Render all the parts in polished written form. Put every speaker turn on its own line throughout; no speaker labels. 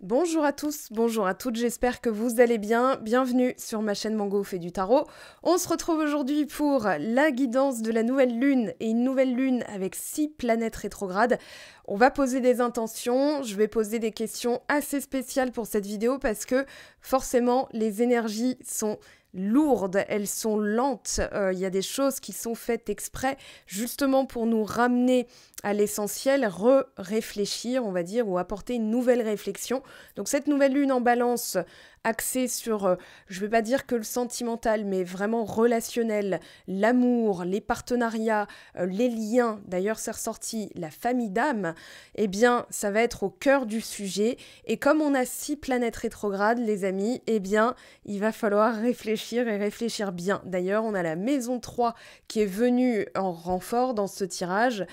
Bonjour à tous, bonjour à toutes, j'espère que vous allez bien. Bienvenue sur ma chaîne Mango fait du tarot. On se retrouve aujourd'hui pour la guidance de la nouvelle lune et une nouvelle lune avec 6 planètes rétrogrades. On va poser des intentions, je vais poser des questions assez spéciales pour cette vidéo parce que forcément les énergies sont lourdes, elles sont lentes, il y a des choses qui sont faites exprès justement pour nous ramener à l'essentiel, réfléchir on va dire, ou apporter une nouvelle réflexion. Donc cette nouvelle lune en balance axée sur, je ne vais pas dire que le sentimental, mais vraiment relationnel, l'amour, les partenariats, les liens, d'ailleurs c'est ressorti la famille d'âme, eh bien ça va être au cœur du sujet. Et comme on a 6 planètes rétrogrades, les amis, eh bien il va falloir réfléchir et réfléchir bien. D'ailleurs on a la maison 3 qui est venue en renfort dans ce tirage.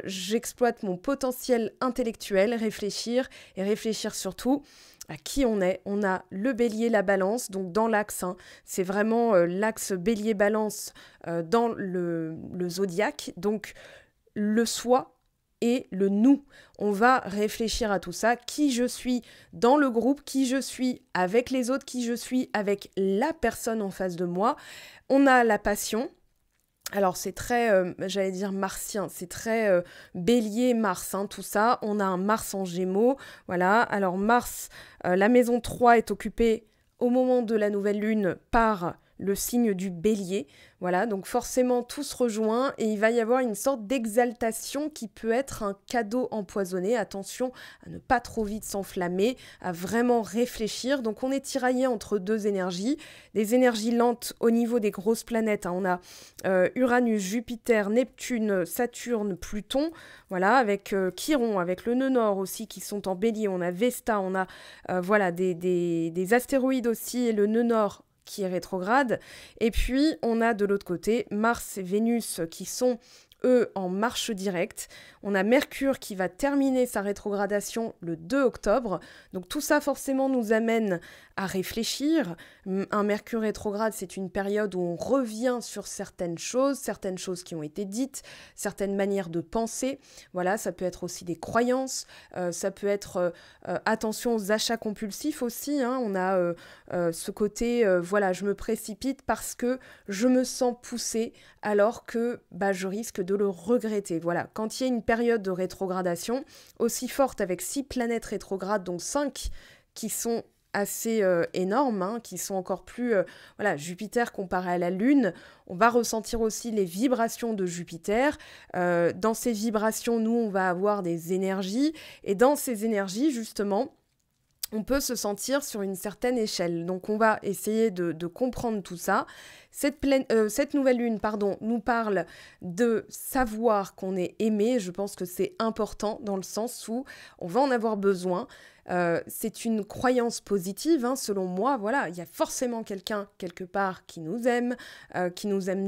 J'exploite mon potentiel intellectuel, réfléchir et réfléchir surtout à qui on est. On a le bélier, la balance, donc dans l'axe, c'est vraiment l'axe bélier-balance dans le zodiaque, donc le soi et le nous. On va réfléchir à tout ça, qui je suis dans le groupe, qui je suis avec les autres, qui je suis avec la personne en face de moi. On a la passion. Alors c'est très, j'allais dire martien, c'est très bélier-mars, tout ça. On a un Mars en Gémeaux, voilà. Alors Mars, la maison 3 est occupée au moment de la nouvelle lune par le signe du bélier. Voilà, donc forcément tout se rejoint et il va y avoir une sorte d'exaltation qui peut être un cadeau empoisonné. Attention à ne pas trop vite s'enflammer, à vraiment réfléchir. Donc on est tiraillé entre deux énergies, des énergies lentes au niveau des grosses planètes. On a Uranus, Jupiter, Neptune, Saturne, Pluton, voilà, avec Chiron, avec le nœud nord aussi qui sont en bélier. On a Vesta, on a voilà, des astéroïdes aussi et le nœud nord qui est rétrograde, et puis on a de l'autre côté Mars et Vénus qui sont eux en marche directe. On a Mercure qui va terminer sa rétrogradation le 2 octobre, donc tout ça forcément nous amène à réfléchir. Un Mercure rétrograde, c'est une période où on revient sur certaines choses qui ont été dites, certaines manières de penser. Voilà, ça peut être aussi des croyances, ça peut être attention aux achats compulsifs aussi. On a ce côté, voilà, je me précipite parce que je me sens poussée alors que je risque de le regretter. Voilà, quand il y a une période de rétrogradation aussi forte avec 6 planètes rétrogrades, donc 5 qui sont assez énormes, qui sont encore plus, voilà, Jupiter comparé à la Lune, on va ressentir aussi les vibrations de Jupiter. Dans ces vibrations, nous, on va avoir des énergies, et dans ces énergies, justement, on peut se sentir sur une certaine échelle. Donc on va essayer de comprendre tout ça. Cette nouvelle lune, nous parle de savoir qu'on est aimé. Je pense que c'est important dans le sens où on va en avoir besoin. C'est une croyance positive, selon moi. Voilà, il y a forcément quelqu'un quelque part qui nous aime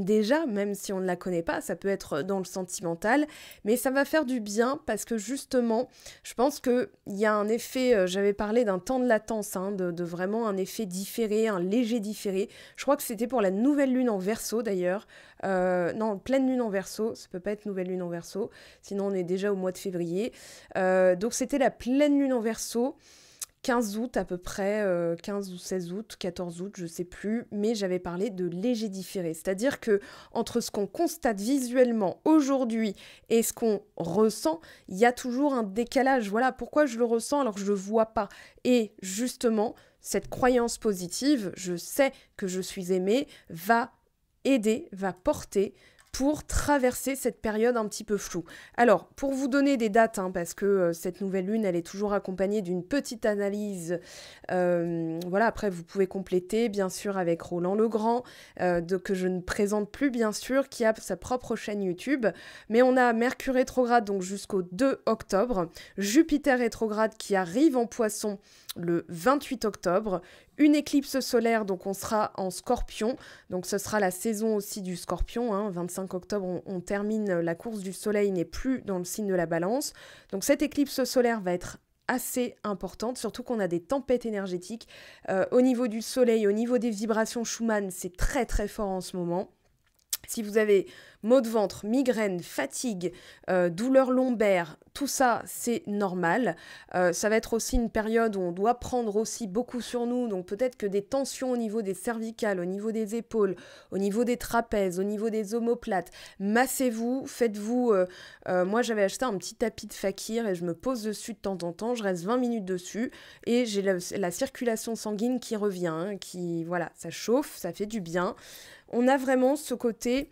déjà, même si on ne la connaît pas. Ça peut être dans le sentimental, mais ça va faire du bien parce que justement, je pense qu'il y a un effet, j'avais parlé d'un temps de latence, de vraiment un effet différé, un léger différé. Je crois que c'était pour la nouvelle lune en Verseau d'ailleurs. Non, pleine lune en Verseau, ça peut pas être nouvelle lune en Verseau, sinon on est déjà au mois de février. Donc c'était la pleine lune en Verseau, 15 août à peu près, 15 ou 16 août, 14 août, je sais plus, mais j'avais parlé de léger différé. C'est-à-dire que entre ce qu'on constate visuellement aujourd'hui et ce qu'on ressent, il y a toujours un décalage. Voilà, pourquoi je le ressens alors que je le vois pas. Et justement, cette croyance positive, je sais que je suis aimée, va aider, va porter pour traverser cette période un petit peu floue. Alors, pour vous donner des dates, parce que cette nouvelle lune, elle est toujours accompagnée d'une petite analyse. Voilà, après, vous pouvez compléter, bien sûr, avec Roland Legrand, que je ne présente plus, bien sûr, qui a sa propre chaîne YouTube. Mais on a Mercure rétrograde, donc jusqu'au 2 octobre. Jupiter rétrograde qui arrive en Poisson le 28 octobre. Une éclipse solaire, donc on sera en Scorpion, donc ce sera la saison aussi du Scorpion, 25 octobre on termine, la course du soleil n'est plus dans le signe de la balance, donc cette éclipse solaire va être assez importante, surtout qu'on a des tempêtes énergétiques, au niveau du soleil, au niveau des vibrations Schumann, c'est très très fort en ce moment. Si vous avez maux de ventre, migraine, fatigue, douleurs lombaires, tout ça, c'est normal. Ça va être aussi une période où on doit prendre aussi beaucoup sur nous, donc peut-être que des tensions au niveau des cervicales, au niveau des épaules, au niveau des trapèzes, au niveau des omoplates, massez-vous, faites-vous... moi, j'avais acheté un petit tapis de fakir et je me pose dessus de temps en temps, je reste 20 minutes dessus et j'ai la circulation sanguine qui revient, hein, voilà, ça chauffe, ça fait du bien. On a vraiment ce côté...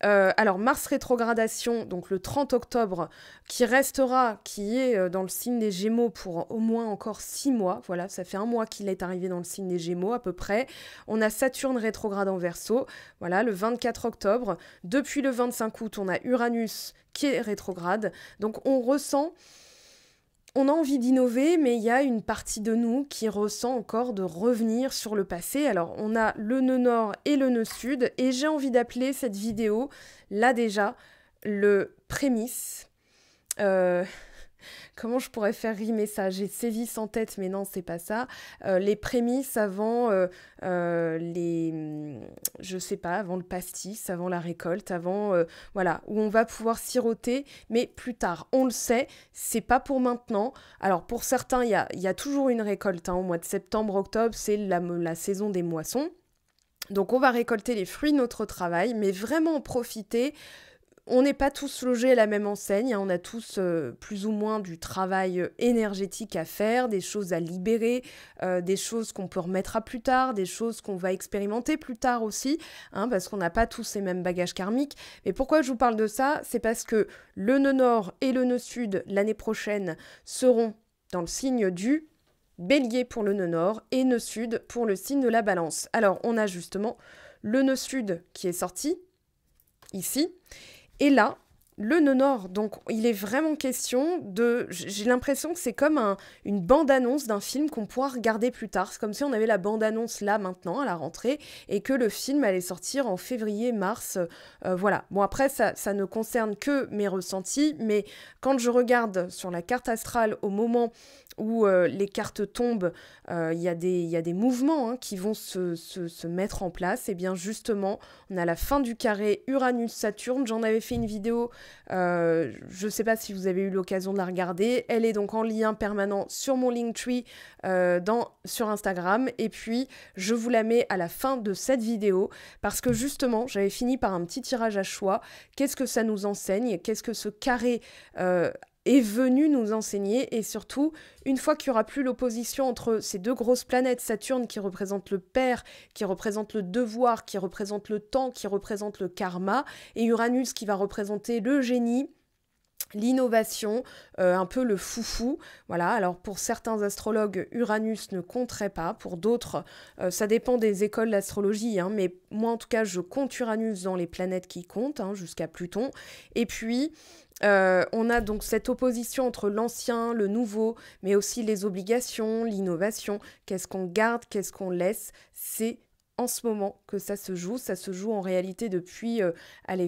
alors, Mars rétrogradation, donc le 30 octobre, qui est dans le signe des Gémeaux pour au moins encore 6 mois. Voilà, ça fait 1 mois qu'il est arrivé dans le signe des Gémeaux à peu près. On a Saturne rétrograde en Verseau, voilà, le 24 octobre. Depuis le 25 août, on a Uranus qui est rétrograde. Donc, on a envie d'innover, mais il y a une partie de nous qui ressent encore de revenir sur le passé. Alors, on a le nœud nord et le nœud sud, et j'ai envie d'appeler cette vidéo, là déjà, le prémisse. Comment je pourrais faire rimer ça? J'ai sévice en tête, mais non, c'est pas ça. Les prémices avant je sais pas, avant le pastis, avant la récolte, avant, voilà, où on va pouvoir siroter, mais plus tard. On le sait, c'est pas pour maintenant. Alors, pour certains, il y a toujours une récolte, hein, au mois de septembre, octobre, c'est la saison des moissons. Donc, on va récolter les fruits de notre travail, mais vraiment en profiter. On n'est pas tous logés à la même enseigne, hein, on a tous plus ou moins du travail énergétique à faire, des choses à libérer, des choses qu'on peut remettre à plus tard, des choses qu'on va expérimenter plus tard aussi, hein, parce qu'on n'a pas tous les mêmes bagages karmiques. Mais pourquoi je vous parle de ça? C'est parce que le nœud nord et le nœud sud, l'année prochaine, seront dans le signe du Bélier pour le nœud nord et nœud sud pour le signe de la Balance. Alors, on a justement le nœud sud qui est sorti, ici. Et là, le nœud nord, donc il est vraiment question de... J'ai l'impression que c'est comme une bande-annonce d'un film qu'on pourra regarder plus tard. C'est comme si on avait la bande-annonce là, maintenant, à la rentrée, et que le film allait sortir en février, mars. Voilà. Bon, après, ça ne concerne que mes ressentis, mais quand je regarde sur la carte astrale au moment où les cartes tombent, il y a des mouvements, hein, qui vont se mettre en place. Et bien justement, on a la fin du carré Uranus-Saturne. J'en avais fait une vidéo, je ne sais pas si vous avez eu l'occasion de la regarder. Elle est donc en lien permanent sur mon Linktree sur Instagram. Et puis, je vous la mets à la fin de cette vidéo parce que justement, j'avais fini par un petit tirage à choix. Qu'est-ce que ça nous enseigne? Qu'est-ce que ce carré est venu nous enseigner, et surtout, une fois qu'il n'y aura plus l'opposition entre ces deux grosses planètes, Saturne qui représente le père, qui représente le devoir, qui représente le temps, qui représente le karma, et Uranus qui va représenter le génie, l'innovation, un peu le foufou. Voilà, alors pour certains astrologues, Uranus ne compterait pas, pour d'autres, ça dépend des écoles d'astrologie, hein, mais moi en tout cas, je compte Uranus dans les planètes qui comptent, hein, jusqu'à Pluton, et puis... on a donc cette opposition entre l'ancien, le nouveau, mais aussi les obligations, l'innovation. Qu'est-ce qu'on garde, qu'est-ce qu'on laisse? C'est en ce moment que ça se joue. Ça se joue en réalité depuis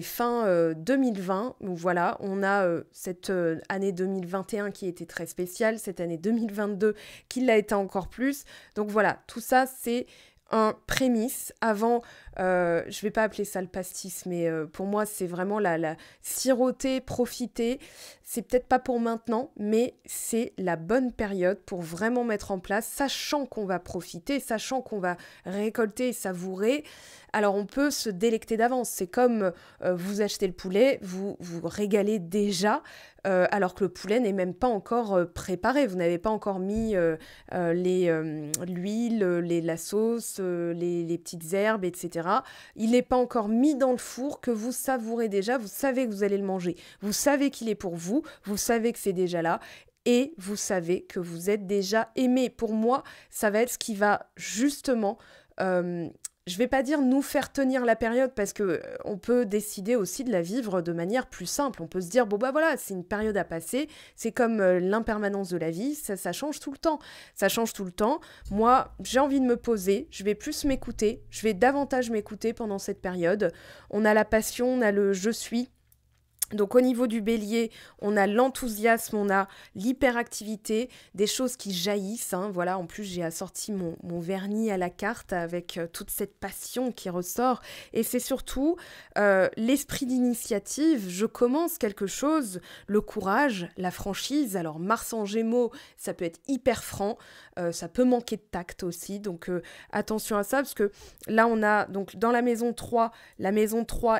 fin 2020. Donc voilà, on a cette année 2021 qui était très spéciale, cette année 2022 qui l'a été encore plus. Donc voilà, tout ça c'est un prémisse avant, je vais pas appeler ça le pastis, mais pour moi c'est vraiment la siroter, profiter. C'est peut-être pas pour maintenant, mais c'est la bonne période pour vraiment mettre en place, sachant qu'on va profiter, sachant qu'on va récolter et savourer. Alors on peut se délecter d'avance, c'est comme vous achetez le poulet, vous régalez déjà, alors que le poulet n'est même pas encore préparé, vous n'avez pas encore mis l'huile, la sauce, les petites herbes, etc. Il n'est pas encore mis dans le four que vous savourez déjà, vous savez que vous allez le manger, vous savez qu'il est pour vous savez que c'est déjà là. Et vous savez que vous êtes déjà aimé. Pour moi, ça va être ce qui va justement... je vais pas dire nous faire tenir la période parce que on peut décider aussi de la vivre de manière plus simple. On peut se dire, bon bah voilà, c'est une période à passer, c'est comme l'impermanence de la vie, ça change tout le temps. Ça change tout le temps. Moi, j'ai envie de me poser, je vais plus m'écouter, je vais davantage m'écouter pendant cette période. On a la passion, on a le je suis. Donc au niveau du bélier, on a l'enthousiasme, on a l'hyperactivité, des choses qui jaillissent. Voilà, en plus j'ai assorti mon vernis à la carte avec toute cette passion qui ressort. Et c'est surtout l'esprit d'initiative, je commence quelque chose, le courage, la franchise. Alors Mars en Gémeaux, ça peut être hyper franc, ça peut manquer de tact aussi. Donc attention à ça, parce que là on a, donc dans la maison 3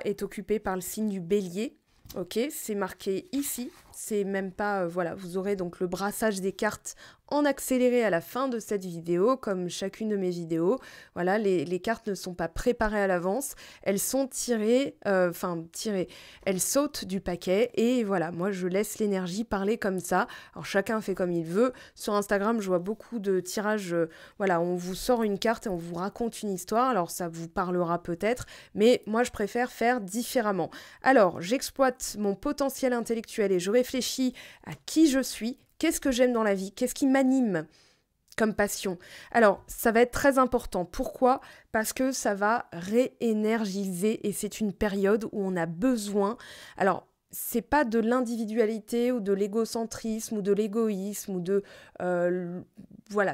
est occupée par le signe du bélier. Ok, c'est marqué ici, c'est même pas, voilà, vous aurez donc le brassage des cartes en accéléré à la fin de cette vidéo, comme chacune de mes vidéos. Voilà, les cartes ne sont pas préparées à l'avance, elles sont tirées, elles sautent du paquet, et voilà, moi je laisse l'énergie parler comme ça. Alors chacun fait comme il veut. Sur Instagram, je vois beaucoup de tirages, voilà, on vous sort une carte et on vous raconte une histoire, alors ça vous parlera peut-être, mais moi je préfère faire différemment. Alors, j'exploite mon potentiel intellectuel et je réfléchis à qui je suis, qu'est-ce que j'aime dans la vie, qu'est-ce qui m'anime comme passion. Alors, ça va être très important. Pourquoi ? Parce que ça va réénergiser et c'est une période où on a besoin. Alors, c'est pas de l'individualité ou de l'égocentrisme ou de l'égoïsme ou de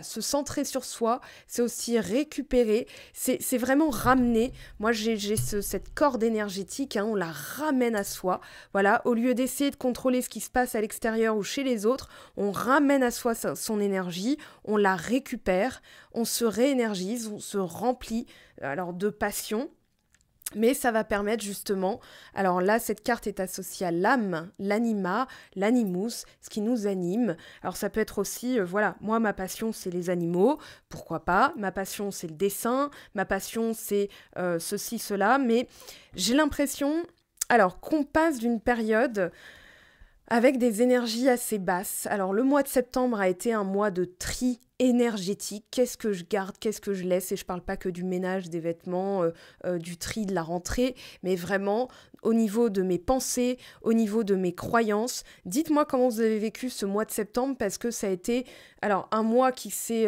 se centrer sur soi, c'est aussi récupérer, c'est vraiment ramener. Moi j'ai cette corde énergétique, on la ramène à soi, voilà, au lieu d'essayer de contrôler ce qui se passe à l'extérieur ou chez les autres, on ramène à soi son énergie, on la récupère, on se réénergise, on se remplit alors de passion. Mais ça va permettre justement, alors là cette carte est associée à l'âme, l'anima, l'animus, ce qui nous anime. Alors ça peut être aussi, moi ma passion c'est les animaux, pourquoi pas, ma passion c'est le dessin, ma passion c'est ceci, cela, mais j'ai l'impression qu'on passe d'une période avec des énergies assez basses. Alors le mois de septembre a été un mois de tri énergétique, qu'est-ce que je garde, qu'est-ce que je laisse, et je parle pas que du ménage des vêtements, du tri de la rentrée, mais vraiment au niveau de mes pensées, au niveau de mes croyances. Dites-moi comment vous avez vécu ce mois de septembre, parce que ça a été un mois qui s'est,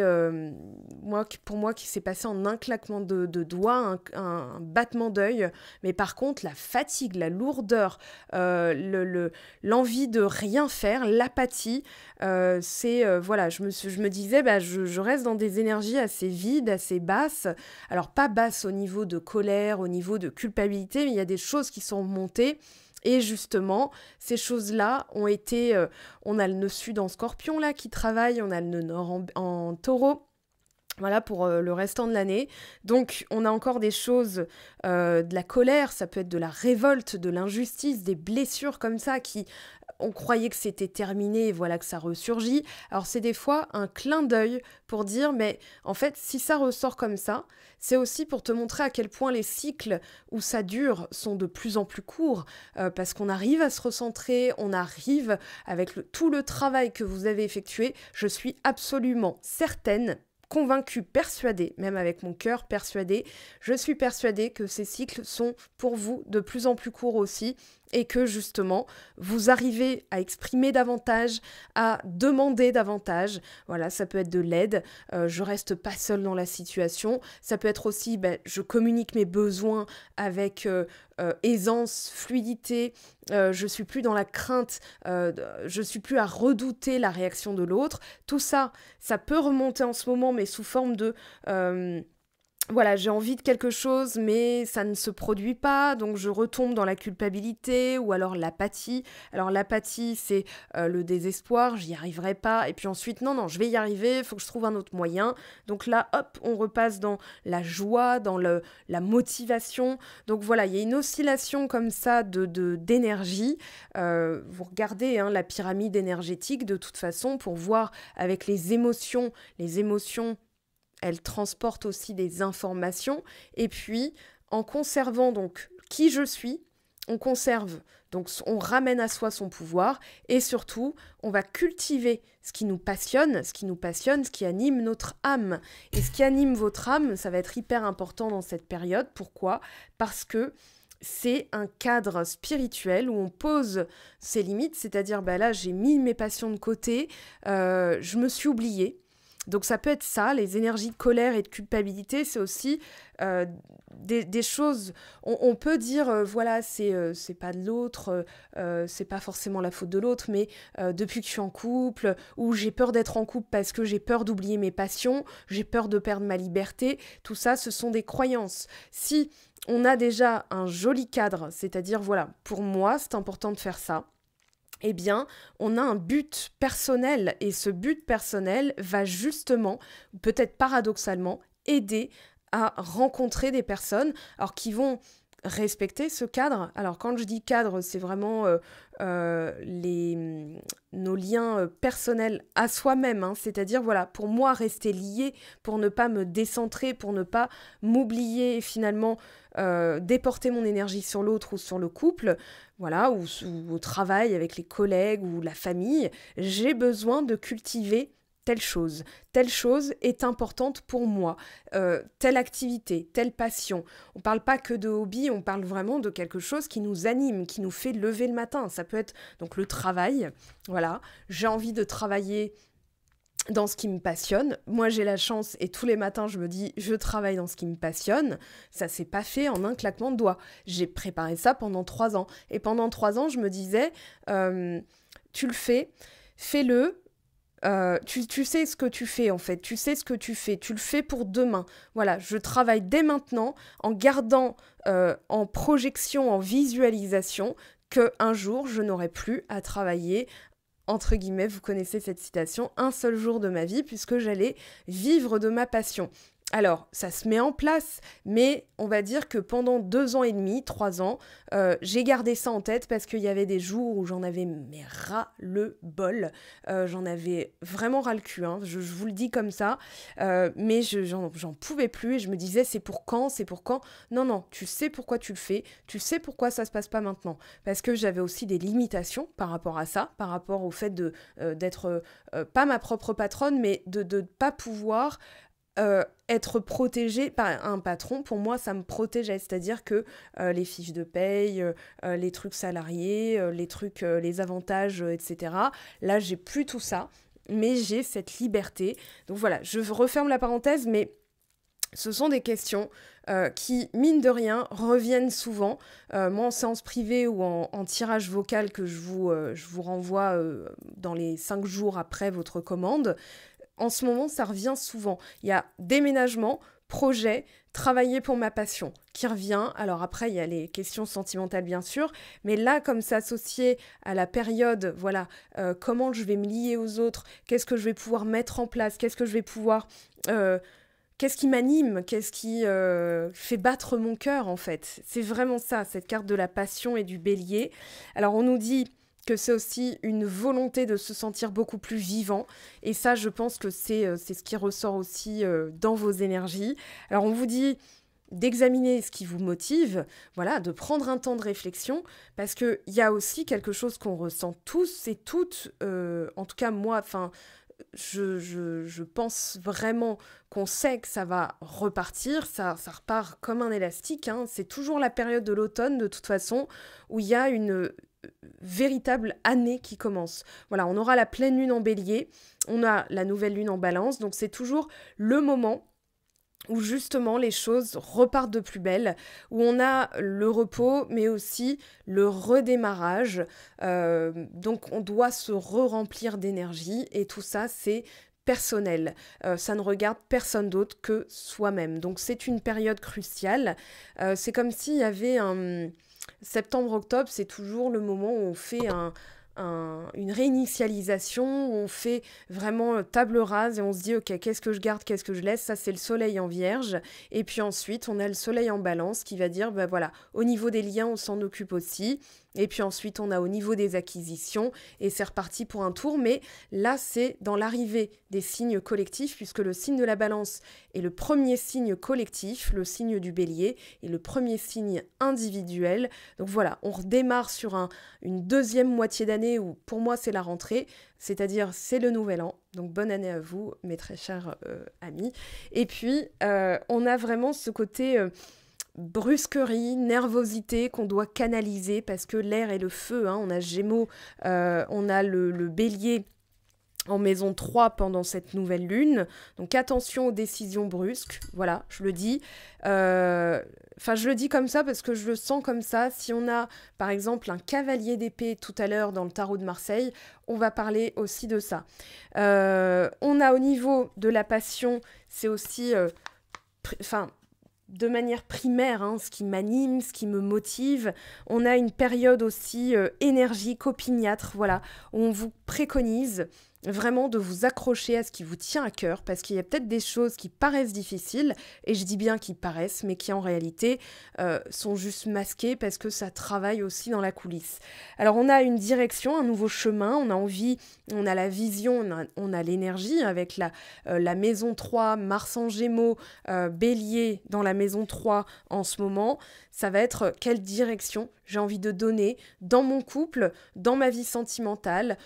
pour moi, qui s'est passé en un claquement de doigts, un battement d'œil, mais par contre la fatigue, la lourdeur, l'envie de rien faire, l'apathie, je me disais, je reste dans des énergies assez vides, assez basses. Alors pas basses au niveau de colère, au niveau de culpabilité, mais il y a des choses qui sont montées. Et justement, ces choses-là ont été... on a le nœud sud en scorpion là qui travaille, on a le nœud nord en taureau. Voilà pour le restant de l'année. Donc on a encore des choses, de la colère, ça peut être de la révolte, de l'injustice, des blessures comme ça qui... On croyait que c'était terminé et voilà que ça ressurgit. Alors c'est des fois un clin d'œil pour dire, mais en fait, si ça ressort comme ça, c'est aussi pour te montrer à quel point les cycles où ça dure sont de plus en plus courts, parce qu'on arrive à se recentrer, on arrive avec tout le travail que vous avez effectué. Je suis absolument certaine, convaincue, persuadée, même avec mon cœur persuadée, je suis persuadée que ces cycles sont pour vous de plus en plus courts aussi, et que justement, vous arrivez à exprimer davantage, à demander davantage. Voilà, ça peut être de l'aide, je reste pas seule dans la situation. Ça peut être aussi, je communique mes besoins avec aisance, fluidité, je suis plus dans la crainte, je suis plus à redouter la réaction de l'autre. Tout ça, ça peut remonter en ce moment, mais sous forme de... j'ai envie de quelque chose, mais ça ne se produit pas, donc je retombe dans la culpabilité ou alors l'apathie. Alors l'apathie, c'est le désespoir, j'y arriverai pas, et puis ensuite, non, je vais y arriver, il faut que je trouve un autre moyen. Donc là, hop, on repasse dans la joie, dans la motivation. Donc voilà, il y a une oscillation comme ça d'énergie. Vous regardez la pyramide énergétique de toute façon pour voir avec les émotions, elle transporte aussi des informations. Et puis, en conservant donc qui je suis, on conserve, donc on ramène à soi son pouvoir. Et surtout, on va cultiver ce qui nous passionne, ce qui anime notre âme. Et ce qui anime votre âme, ça va être hyper important dans cette période. Pourquoi ? Parce que c'est un cadre spirituel où on pose ses limites. C'est-à-dire, là, j'ai mis mes passions de côté, je me suis oubliée. Donc ça peut être ça, les énergies de colère et de culpabilité, c'est aussi des choses, on peut dire, voilà, c'est pas de l'autre, c'est pas forcément la faute de l'autre, mais depuis que je suis en couple, ou j'ai peur d'être en couple parce que j'ai peur d'oublier mes passions, j'ai peur de perdre ma liberté, tout ça, ce sont des croyances. Si on a déjà un joli cadre, c'est-à-dire, voilà, pour moi, c'est important de faire ça, eh bien, on a un but personnel et ce but personnel va justement, peut-être paradoxalement, aider à rencontrer des personnes alors qui vont respecter ce cadre. Alors quand je dis cadre, c'est vraiment nos liens personnels à soi-même, hein. C'est-à-dire, voilà, pour moi, rester lié, pour ne pas me décentrer, pour ne pas m'oublier et finalement déporter mon énergie sur l'autre ou sur le couple, voilà, ou au travail avec les collègues ou la famille, j'ai besoin de cultiver telle chose. Telle chose est importante pour moi. Telle activité, telle passion. On ne parle pas que de hobby, on parle vraiment de quelque chose qui nous anime, qui nous fait lever le matin. Ça peut être donc le travail. Voilà, j'ai envie de travailler dans ce qui me passionne. Moi, j'ai la chance et tous les matins, je me dis, je travaille dans ce qui me passionne. Ça s'est pas fait en un claquement de doigts. J'ai préparé ça pendant 3 ans. Et pendant 3 ans, je me disais, tu le fais, fais-le. Tu sais ce que tu fais en fait, tu sais ce que tu le fais pour demain. Voilà, je travaille dès maintenant en gardant en projection, en visualisation, qu'un jour je n'aurai plus à travailler, entre guillemets, vous connaissez cette citation, un seul jour de ma vie puisque j'allais vivre de ma passion. Alors, ça se met en place, mais on va dire que pendant 2 ans et demi, 3 ans, j'ai gardé ça en tête parce qu'il y avait des jours où j'en avais mais ras le bol. J'en avais vraiment ras le cul, hein, je vous le dis comme ça, mais j'en pouvais plus et je me disais c'est pour quand, c'est pour quand. Non, tu sais pourquoi tu le fais, tu sais pourquoi ça se passe pas maintenant. Parce que j'avais aussi des limitations par rapport à ça, par rapport au fait d'être pas ma propre patronne, mais de pas pouvoir être protégée par un patron. Pour moi, ça me protégeait, c'est-à-dire que les fiches de paye, les trucs salariés, les trucs, les avantages, etc. Là, j'ai plus tout ça, mais j'ai cette liberté. Donc voilà, je referme la parenthèse, mais ce sont des questions qui, mine de rien, reviennent souvent. Moi, en séance privée ou en tirage vocal que je vous renvoie dans les 5 jours après votre commande, en ce moment, ça revient souvent. Il y a déménagement, projet, travailler pour ma passion qui revient. Alors après, il y a les questions sentimentales, bien sûr, mais là, comme c'est associé à la période, voilà, comment je vais me lier aux autres, qu'est-ce que je vais pouvoir mettre en place, qu'est-ce que je vais pouvoir... qu'est-ce qui m'anime, qu'est-ce qui fait battre mon cœur, en fait. C'est vraiment ça, cette carte de la passion et du bélier. Alors, on nous dit que c'est aussi une volonté de se sentir beaucoup plus vivant. Et ça, je pense que c'est ce qui ressort aussi dans vos énergies. Alors, on vous dit d'examiner ce qui vous motive, voilà, de prendre un temps de réflexion, parce qu'il y a aussi quelque chose qu'on ressent tous et toutes, en tout cas moi, enfin... Je pense vraiment qu'on sait que ça va repartir, ça repart comme un élastique, hein. C'est toujours la période de l'automne, de toute façon, où il y a une véritable année qui commence. Voilà, on aura la pleine lune en bélier, on a la nouvelle lune en balance, donc c'est toujours le moment où justement les choses repartent de plus belle, où on a le repos, mais aussi le redémarrage. Donc on doit se re-remplir d'énergie, et tout ça, c'est personnel. Ça ne regarde personne d'autre que soi-même. Donc c'est une période cruciale. C'est comme s'il y avait un... Septembre-octobre, c'est toujours le moment où on fait une réinitialisation, où on fait vraiment table rase et on se dit ok, qu'est-ce que je garde, qu'est-ce que je laisse. Ça, c'est le soleil en vierge, et puis ensuite on a le soleil en balance qui va dire bah voilà, au niveau des liens on s'en occupe aussi, et puis ensuite on a au niveau des acquisitions, et c'est reparti pour un tour. Mais là c'est dans l'arrivée des signes collectifs, puisque le signe de la balance est le premier signe collectif, le signe du bélier est le premier signe individuel. Donc voilà, on redémarre sur une deuxième moitié d'année où pour moi c'est la rentrée, c'est-à-dire c'est le nouvel an. Donc bonne année à vous, mes très chers amis. Et puis on a vraiment ce côté brusquerie, nervosité qu'on doit canaliser, parce que l'air et le feu, hein, on a Gémeaux, on a le bélier en maison 3 pendant cette nouvelle lune. Donc attention aux décisions brusques, voilà, je le dis. Enfin, je le dis comme ça parce que je le sens comme ça. Si on a, par exemple, un cavalier d'épée tout à l'heure dans le tarot de Marseille, on va parler aussi de ça. On a au niveau de la passion, c'est aussi... de manière primaire, ce qui m'anime, ce qui me motive. On a une période aussi énergique, opiniâtre, voilà, où on vous préconise vraiment de vous accrocher à ce qui vous tient à cœur, parce qu'il y a peut-être des choses qui paraissent difficiles, et je dis bien qui paraissent, mais qui en réalité sont juste masquées parce que ça travaille aussi dans la coulisse. Alors on a une direction, un nouveau chemin, on a envie, on a la vision, on a l'énergie avec la maison 3, Mars en Gémeaux, Bélier dans la maison 3 en ce moment. Ça va être quelle direction j'ai envie de donner dans mon couple, dans ma vie sentimentale,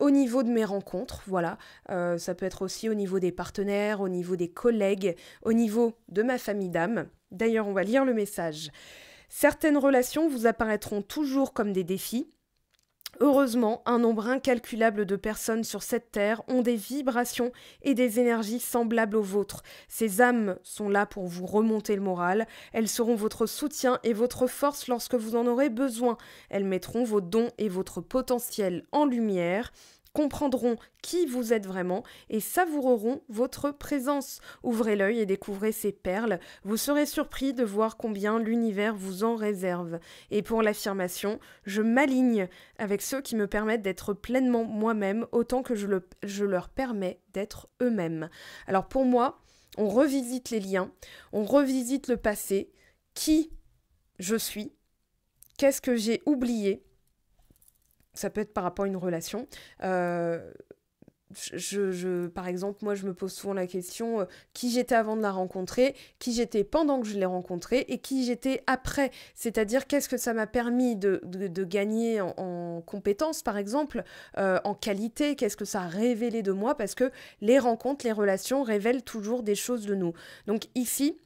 au niveau de mes rencontres, voilà. Ça peut être aussi au niveau des partenaires, au niveau des collègues, au niveau de ma famille d'âme. D'ailleurs, on va lire le message. Certaines relations vous apparaîtront toujours comme des défis. Heureusement, un nombre incalculable de personnes sur cette terre ont des vibrations et des énergies semblables aux vôtres. Ces âmes sont là pour vous remonter le moral. Elles seront votre soutien et votre force lorsque vous en aurez besoin. Elles mettront vos dons et votre potentiel en lumière, comprendront qui vous êtes vraiment et savoureront votre présence. Ouvrez l'œil et découvrez ces perles. Vous serez surpris de voir combien l'univers vous en réserve. Et pour l'affirmation, je m'aligne avec ceux qui me permettent d'être pleinement moi-même autant que je leur permets d'être eux-mêmes. Alors pour moi, on revisite les liens, on revisite le passé, qui je suis, qu'est-ce que j'ai oublié. Ça peut être par rapport à une relation. Par exemple, moi, je me pose souvent la question qui j'étais avant de la rencontrer, qui j'étais pendant que je l'ai rencontrée et qui j'étais après. C'est-à-dire, qu'est-ce que ça m'a permis de gagner en compétences, par exemple, en qualité, qu'est-ce que ça a révélé de moi, parce que les rencontres, les relations révèlent toujours des choses de nous. Donc ici,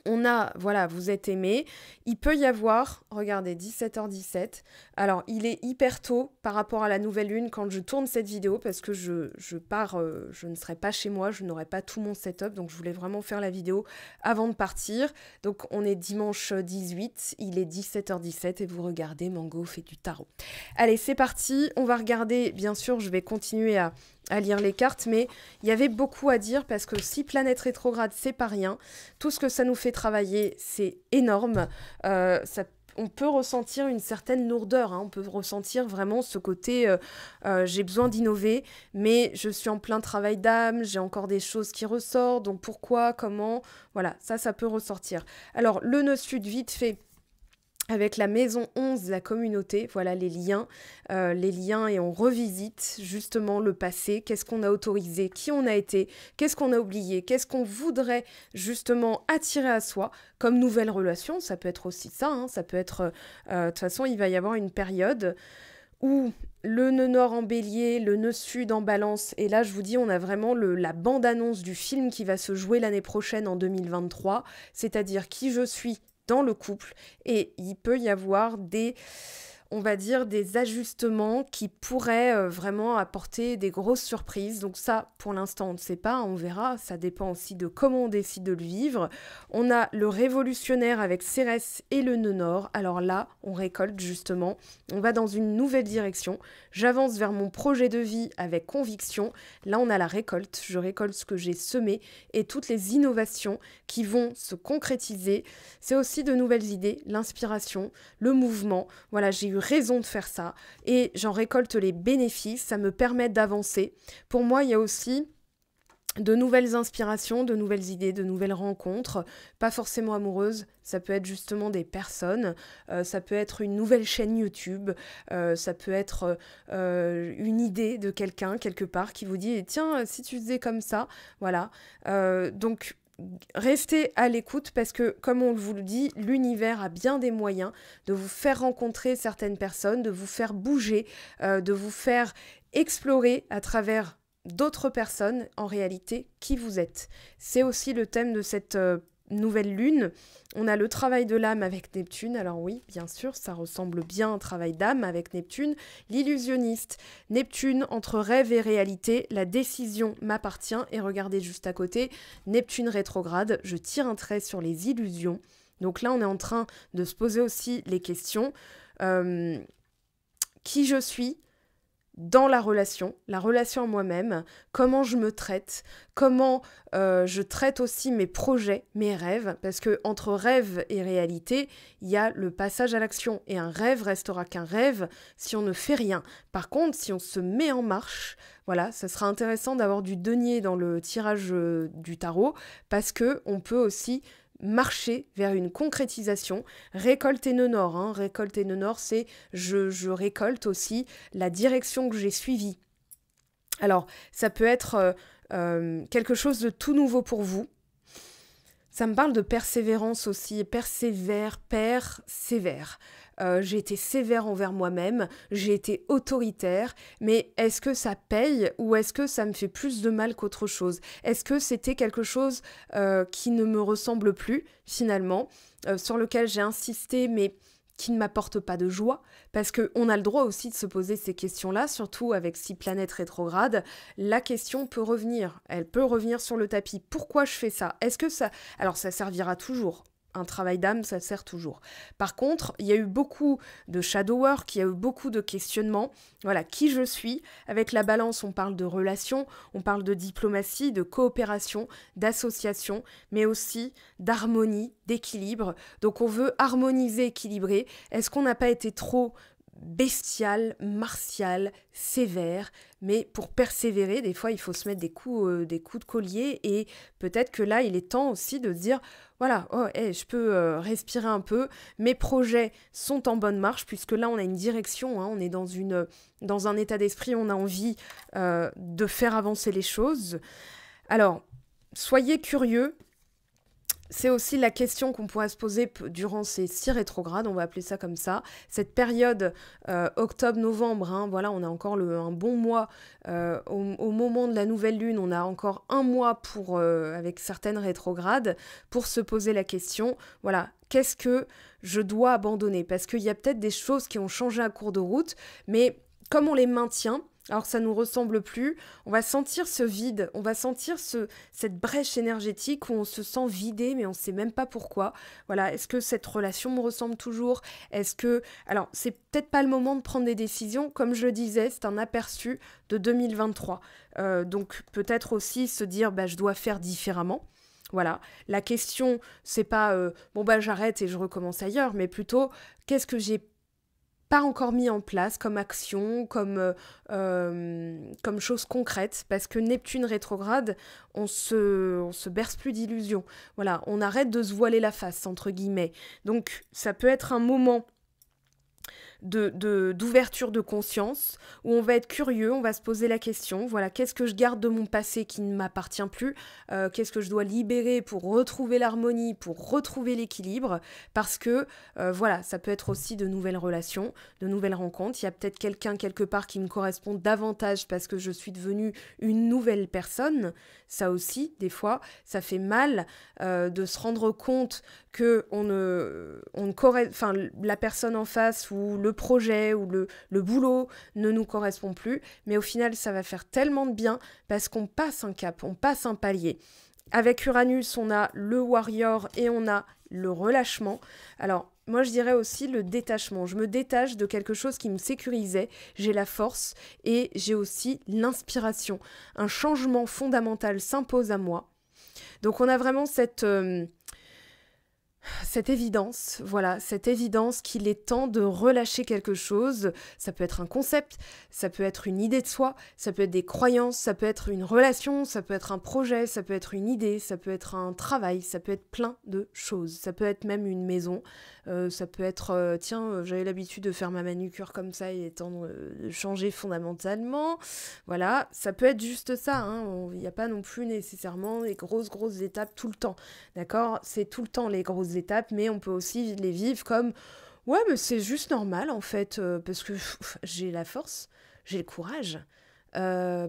on a, voilà, vous êtes aimé. Il peut y avoir, regardez, 17h17. Alors, il est hyper tôt par rapport à la nouvelle lune quand je tourne cette vidéo parce que je pars, je ne serai pas chez moi, je n'aurai pas tout mon setup. Donc, je voulais vraiment faire la vidéo avant de partir. Donc, on est dimanche 18, il est 17h17 et vous regardez Mango fait du tarot. Allez, c'est parti. On va regarder, bien sûr, je vais continuer à lire les cartes, mais il y avait beaucoup à dire parce que 6 planètes rétrogrades, c'est pas rien. Tout ce que ça nous fait travailler, c'est énorme. On peut ressentir une certaine lourdeur, on peut ressentir vraiment ce côté j'ai besoin d'innover, mais je suis en plein travail d'âme, j'ai encore des choses qui ressortent, donc pourquoi, comment, voilà, ça peut ressortir. Alors, le nœud sud, vite fait, avec la maison 11, la communauté, voilà les liens et on revisite justement le passé, qu'est-ce qu'on a autorisé, qui on a été, qu'est-ce qu'on a oublié, qu'est-ce qu'on voudrait justement attirer à soi comme nouvelle relation, ça peut être aussi ça, ça peut être, de toute façon il va y avoir une période où le nœud nord en bélier, le nœud sud en balance, et là je vous dis on a vraiment la bande-annonce du film qui va se jouer l'année prochaine en 2023, c'est-à-dire qui je suis dans le couple, et il peut y avoir on va dire, des ajustements qui pourraient vraiment apporter des grosses surprises. Donc ça, pour l'instant, on ne sait pas, on verra. Ça dépend aussi de comment on décide de le vivre. On a le révolutionnaire avec Cérès et le nœud nord. Alors là, on récolte justement. On va dans une nouvelle direction. J'avance vers mon projet de vie avec conviction. Là, on a la récolte. Je récolte ce que j'ai semé et toutes les innovations qui vont se concrétiser. C'est aussi de nouvelles idées, l'inspiration, le mouvement. Voilà, j'ai eu raison de faire ça et j'en récolte les bénéfices, ça me permet d'avancer. Pour moi, il y a aussi de nouvelles inspirations, de nouvelles idées, de nouvelles rencontres, pas forcément amoureuses, ça peut être justement des personnes, ça peut être une nouvelle chaîne YouTube, ça peut être une idée de quelqu'un quelque part qui vous dit tiens, si tu faisais comme ça, voilà. Donc restez à l'écoute parce que, comme on vous le dit, l'univers a bien des moyens de vous faire rencontrer certaines personnes, de vous faire bouger, de vous faire explorer à travers d'autres personnes, en réalité, qui vous êtes. C'est aussi le thème de cette nouvelle lune, on a le travail de l'âme avec Neptune. Alors oui, bien sûr, ça ressemble bien à un travail d'âme avec Neptune. L'illusionniste, Neptune entre rêve et réalité, la décision m'appartient. Et regardez juste à côté, Neptune rétrograde, je tire un trait sur les illusions. Donc là, on est en train de se poser aussi les questions. Qui je suis dans la relation à moi-même, comment je me traite, comment je traite aussi mes projets, mes rêves, parce que entre rêve et réalité, il y a le passage à l'action, et un rêve restera qu'un rêve si on ne fait rien. Par contre, si on se met en marche, voilà, ça sera intéressant d'avoir du denier dans le tirage du tarot, parce que on peut aussi marcher vers une concrétisation, récolter nos nord. Récolter nos nord, c'est je récolte aussi la direction que j'ai suivie. Alors, ça peut être quelque chose de tout nouveau pour vous. Ça me parle de persévérance aussi, persévère. J'ai été sévère envers moi-même, j'ai été autoritaire, mais est-ce que ça paye ou est-ce que ça me fait plus de mal qu'autre chose? Est-ce que c'était quelque chose qui ne me ressemble plus, finalement, sur lequel j'ai insisté, mais qui ne m'apporte pas de joie? Parce qu'on a le droit aussi de se poser ces questions-là, surtout avec 6 planètes rétrogrades. La question peut revenir, elle peut revenir sur le tapis. Pourquoi je fais ça? Est-ce que ça... Alors ça servira toujours. Un travail d'âme, ça sert toujours. Par contre, il y a eu beaucoup de shadow work, il y a eu beaucoup de questionnements. Voilà, qui je suis. Avec la balance, on parle de relations, on parle de diplomatie, de coopération, d'association, mais aussi d'harmonie, d'équilibre. Donc on veut harmoniser, équilibrer. Est-ce qu'on n'a pas été trop bestial, martial, sévère, mais pour persévérer, des fois il faut se mettre des coups de collier, et peut-être que là il est temps aussi de se dire voilà, je peux respirer un peu, mes projets sont en bonne marche, puisque là on a une direction, on est dans un état d'esprit, on a envie de faire avancer les choses. Alors, soyez curieux. C'est aussi la question qu'on pourrait se poser durant ces 6 rétrogrades, on va appeler ça comme ça. Cette période octobre-novembre, voilà, on a encore un bon mois. Au moment de la nouvelle lune, on a encore un mois avec certaines rétrogrades pour se poser la question, voilà, qu'est-ce que je dois abandonner? Parce qu'il y a peut-être des choses qui ont changé à cours de route, mais comme on les maintient, alors que ça nous ressemble plus, on va sentir ce vide, on va sentir cette brèche énergétique où on se sent vidé, mais on ne sait même pas pourquoi. Voilà, est-ce que cette relation me ressemble toujours? Est-ce que... Alors, c'est peut-être pas le moment de prendre des décisions, comme je le disais, c'est un aperçu de 2023. Donc, peut-être aussi se dire, je dois faire différemment. Voilà, la question, c'est pas, j'arrête et je recommence ailleurs, mais plutôt, qu'est-ce que j'ai pas encore mis en place comme action, comme chose concrète, parce que Neptune rétrograde, on se berce plus d'illusions. Voilà, on arrête de se voiler la face, entre guillemets. Donc, ça peut être un moment d'ouverture de conscience, où on va être curieux, on va se poser la question, voilà, qu'est-ce que je garde de mon passé qui ne m'appartient plus, qu'est-ce que je dois libérer pour retrouver l'harmonie, pour retrouver l'équilibre, parce que, voilà, ça peut être aussi de nouvelles relations, de nouvelles rencontres, il y a peut-être quelqu'un quelque part qui me correspond davantage parce que je suis devenue une nouvelle personne, ça aussi, des fois, ça fait mal de se rendre compte que la personne en face ou le projet ou le boulot ne nous correspond plus, mais au final ça va faire tellement de bien parce qu'on passe un cap, on passe un palier. Avec Uranus, on a le warrior et on a le relâchement. Alors moi je dirais aussi le détachement, je me détache de quelque chose qui me sécurisait, j'ai la force et j'ai aussi l'inspiration. Un changement fondamental s'impose à moi. Donc on a vraiment cette évidence, voilà, cette évidence qu'il est temps de relâcher quelque chose. Ça peut être un concept, ça peut être une idée de soi, ça peut être des croyances, ça peut être une relation, ça peut être un projet, ça peut être une idée, ça peut être un travail, ça peut être plein de choses. Ça peut être même une maison, ça peut être, j'avais l'habitude de faire ma manucure comme ça, il est temps de changer fondamentalement. Voilà, ça peut être juste ça, il n'y a pas non plus nécessairement des grosses étapes tout le temps, d'accord? C'est tout le temps les grosses étapes, mais on peut aussi les vivre comme ouais, mais c'est juste normal en fait, parce que j'ai la force, j'ai le courage.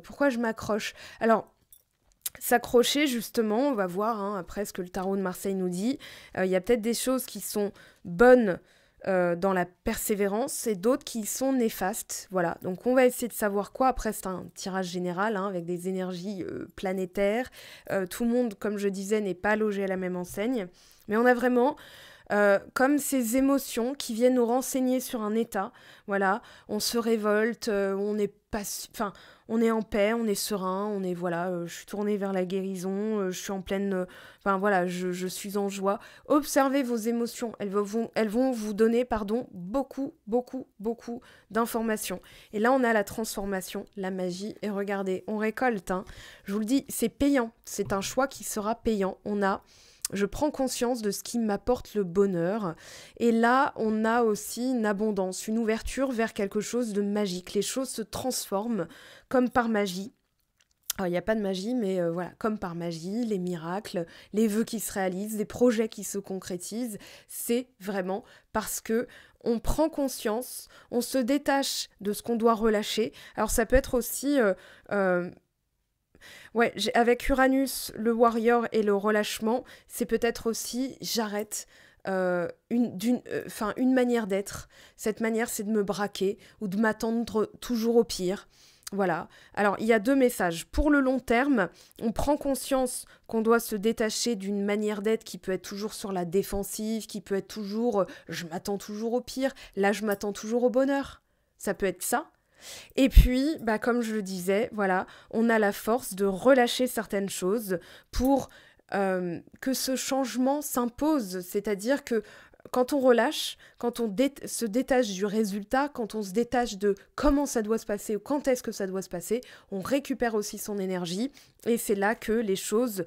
Pourquoi je m'accroche? Alors, s'accrocher justement, on va voir hein, après ce que le tarot de Marseille nous dit. Il y a peut-être des choses qui sont bonnes dans la persévérance et d'autres qui sont néfastes. Voilà, donc on va essayer de savoir quoi. Après, c'est un tirage général hein, avec des énergies planétaires. Tout le monde, comme je disais, n'est pas logé à la même enseigne. Mais on a vraiment comme ces émotions qui viennent nous renseigner sur un état. Voilà, on se révolte, on n'est pas... Enfin, on est en paix, on est serein, on est, voilà, je suis tournée vers la guérison, je suis en pleine... Enfin, voilà, je suis en joie. Observez vos émotions, elles vont vous donner, pardon, beaucoup d'informations. Et là, on a la transformation, la magie, et regardez, on récolte, hein. Je vous le dis, c'est payant, c'est un choix qui sera payant. Je prends conscience de ce qui m'apporte le bonheur. Et là, on a aussi une abondance, une ouverture vers quelque chose de magique. Les choses se transforment comme par magie. Alors, il n'y a pas de magie, mais voilà, comme par magie, les miracles, les vœux qui se réalisent, les projets qui se concrétisent, c'est vraiment parce que on prend conscience, on se détache de ce qu'on doit relâcher. Alors, ça peut être aussi... ouais, avec Uranus, le warrior et le relâchement, c'est peut-être aussi j'arrête une manière d'être. Cette manière, c'est de me braquer ou de m'attendre toujours au pire. Voilà. Alors, il y a 2 messages. Pour le long terme, on prend conscience qu'on doit se détacher d'une manière d'être qui peut être toujours sur la défensive, qui peut être toujours je m'attends toujours au pire, là je m'attends toujours au bonheur. Ça peut être ça. Et puis, bah, comme je le disais, voilà, on a la force de relâcher certaines choses pour que ce changement s'impose. C'est-à-dire que quand on relâche, quand on se détache du résultat, quand on se détache de comment ça doit se passer ou quand est-ce que ça doit se passer, on récupère aussi son énergie et c'est là que les choses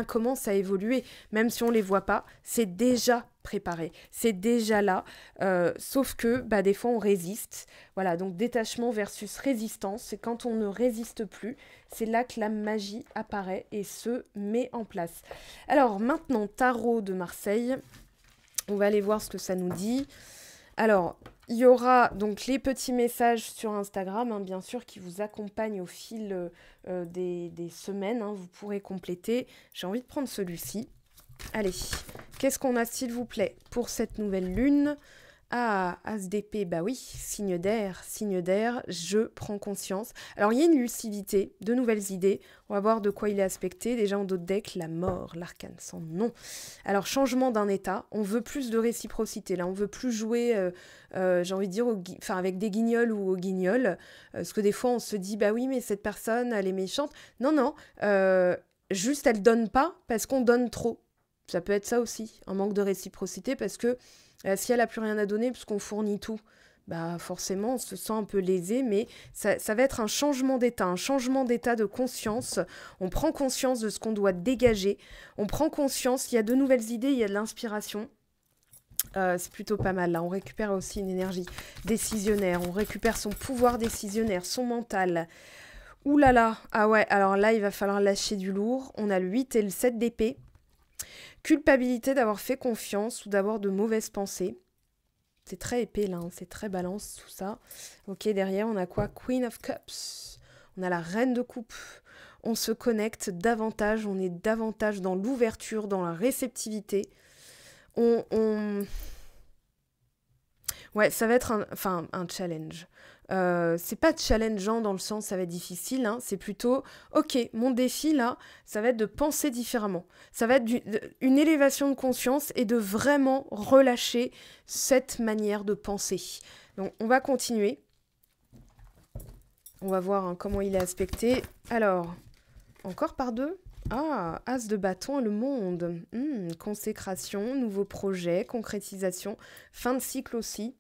commencent à évoluer. Même si on ne les voit pas, c'est déjà préparé, c'est déjà là, sauf que des fois on résiste. Voilà, donc détachement versus résistance, c'est quand on ne résiste plus, c'est là que la magie apparaît et se met en place. Alors maintenant, tarot de Marseille. On va aller voir ce que ça nous dit. Alors, il y aura donc les petits messages sur Instagram, hein, bien sûr, qui vous accompagnent au fil des semaines. Hein, vous pourrez compléter. J'ai envie de prendre celui-ci. Allez, qu'est-ce qu'on a, s'il vous plaît, pour cette nouvelle lune ? Ah, As d'épée, bah oui, signe d'air, je prends conscience. Alors, il y a une lucidité, de nouvelles idées. On va voir de quoi il est aspecté. Déjà, en dos de deck, la mort, l'arcane sans nom. Alors, changement d'un état. On veut plus de réciprocité. Là, on veut plus jouer, j'ai envie de dire, avec des guignols ou aux guignols. Parce que des fois, on se dit, bah oui, mais cette personne, elle est méchante. Non, juste, elle donne pas parce qu'on donne trop. Ça peut être ça aussi, un manque de réciprocité, parce que si elle n'a plus rien à donner, puisqu'on fournit tout, bah forcément, on se sent un peu lésé, mais ça va être un changement d'état de conscience. On prend conscience de ce qu'on doit dégager, on prend conscience, il y a de nouvelles idées, il y a de l'inspiration. C'est plutôt pas mal, là. On récupère aussi une énergie décisionnaire, on récupère son pouvoir décisionnaire, son mental. Ouh là là, ah ouais, alors là, il va falloir lâcher du lourd. On a le 8 et le 7 d'épée. Culpabilité d'avoir fait confiance ou d'avoir de mauvaises pensées. C'est très épais là, hein, c'est très balance tout ça. Ok, derrière on a quoi ? Queen of Cups. On a la reine de coupe. On se connecte davantage, on est davantage dans l'ouverture, dans la réceptivité. Ouais, ça va être un challenge. C'est pas challengeant dans le sens ça va être difficile, hein, c'est plutôt ok, mon défi là, ça va être de penser différemment. Ça va être une élévation de conscience et de vraiment relâcher cette manière de penser. Donc on va continuer. On va voir hein, comment il est aspecté. Alors, encore par 2. Ah, As de bâton, le monde. Consécration, nouveau projet, concrétisation, fin de cycle aussi.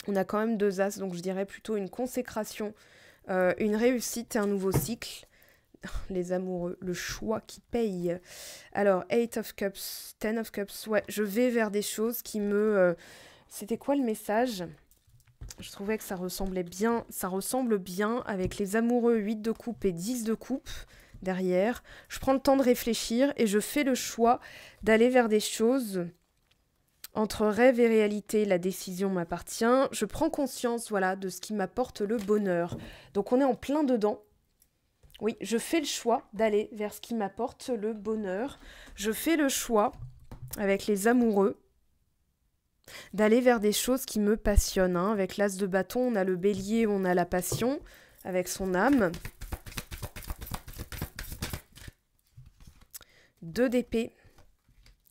On a quand même 2 As, donc je dirais plutôt une consécration, une réussite et un nouveau cycle. Les amoureux, le choix qui paye. Alors, 8 of Cups, 10 of Cups, ouais, je vais vers des choses qui me... C'était quoi le message ? Je trouvais que ça ressemble bien avec les amoureux 8 de coupe et 10 de coupe derrière. Je prends le temps de réfléchir et je fais le choix d'aller vers des choses... Entre rêve et réalité, la décision m'appartient. Je prends conscience, voilà, de ce qui m'apporte le bonheur. Donc on est en plein dedans. Oui, je fais le choix d'aller vers ce qui m'apporte le bonheur. Je fais le choix, avec les amoureux, d'aller vers des choses qui me passionnent. Hein. Avec l'as de bâton, on a le bélier, on a la passion, avec son âme. 2 d'épée.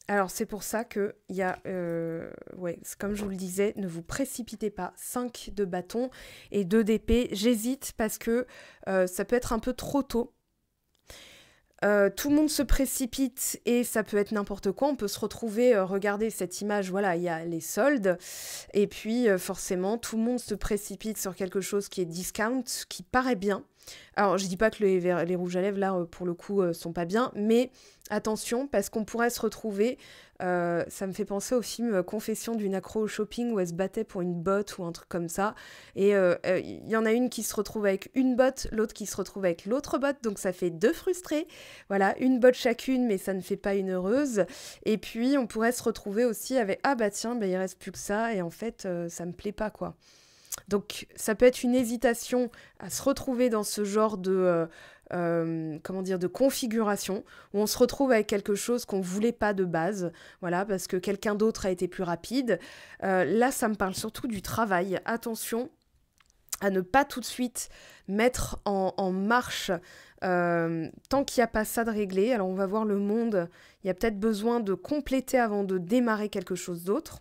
Alors c'est pour ça qu'il y a, comme je vous le disais, ne vous précipitez pas. 5 de bâton et 2 d'épée. J'hésite parce que ça peut être un peu trop tôt. Tout le monde se précipite et ça peut être n'importe quoi. On peut se retrouver, regardez cette image, voilà, il y a les soldes. Et puis forcément, tout le monde se précipite sur quelque chose qui est discount, qui paraît bien. Alors, je dis pas que les rouges à lèvres, là, pour le coup, sont pas bien, mais attention, parce qu'on pourrait se retrouver... ça me fait penser au film Confession d'une accro au shopping où elle se battait pour une botte ou un truc comme ça. Et il y en a une qui se retrouve avec une botte, l'autre qui se retrouve avec l'autre botte, donc ça fait 2 frustrés. Voilà, une botte chacune, mais ça ne fait pas une heureuse. Et puis, on pourrait se retrouver aussi avec « Ah bah tiens, bah, il reste plus que ça, et en fait, ça me plaît pas, quoi ». Donc, ça peut être une hésitation à se retrouver dans ce genre de... de configuration, où on se retrouve avec quelque chose qu'on voulait pas de base, voilà, parce que quelqu'un d'autre a été plus rapide. Là, ça me parle surtout du travail. Attention à ne pas tout de suite mettre en marche tant qu'il n'y a pas ça de réglé. Alors, on va voir le monde. Il y a peut-être besoin de compléter avant de démarrer quelque chose d'autre.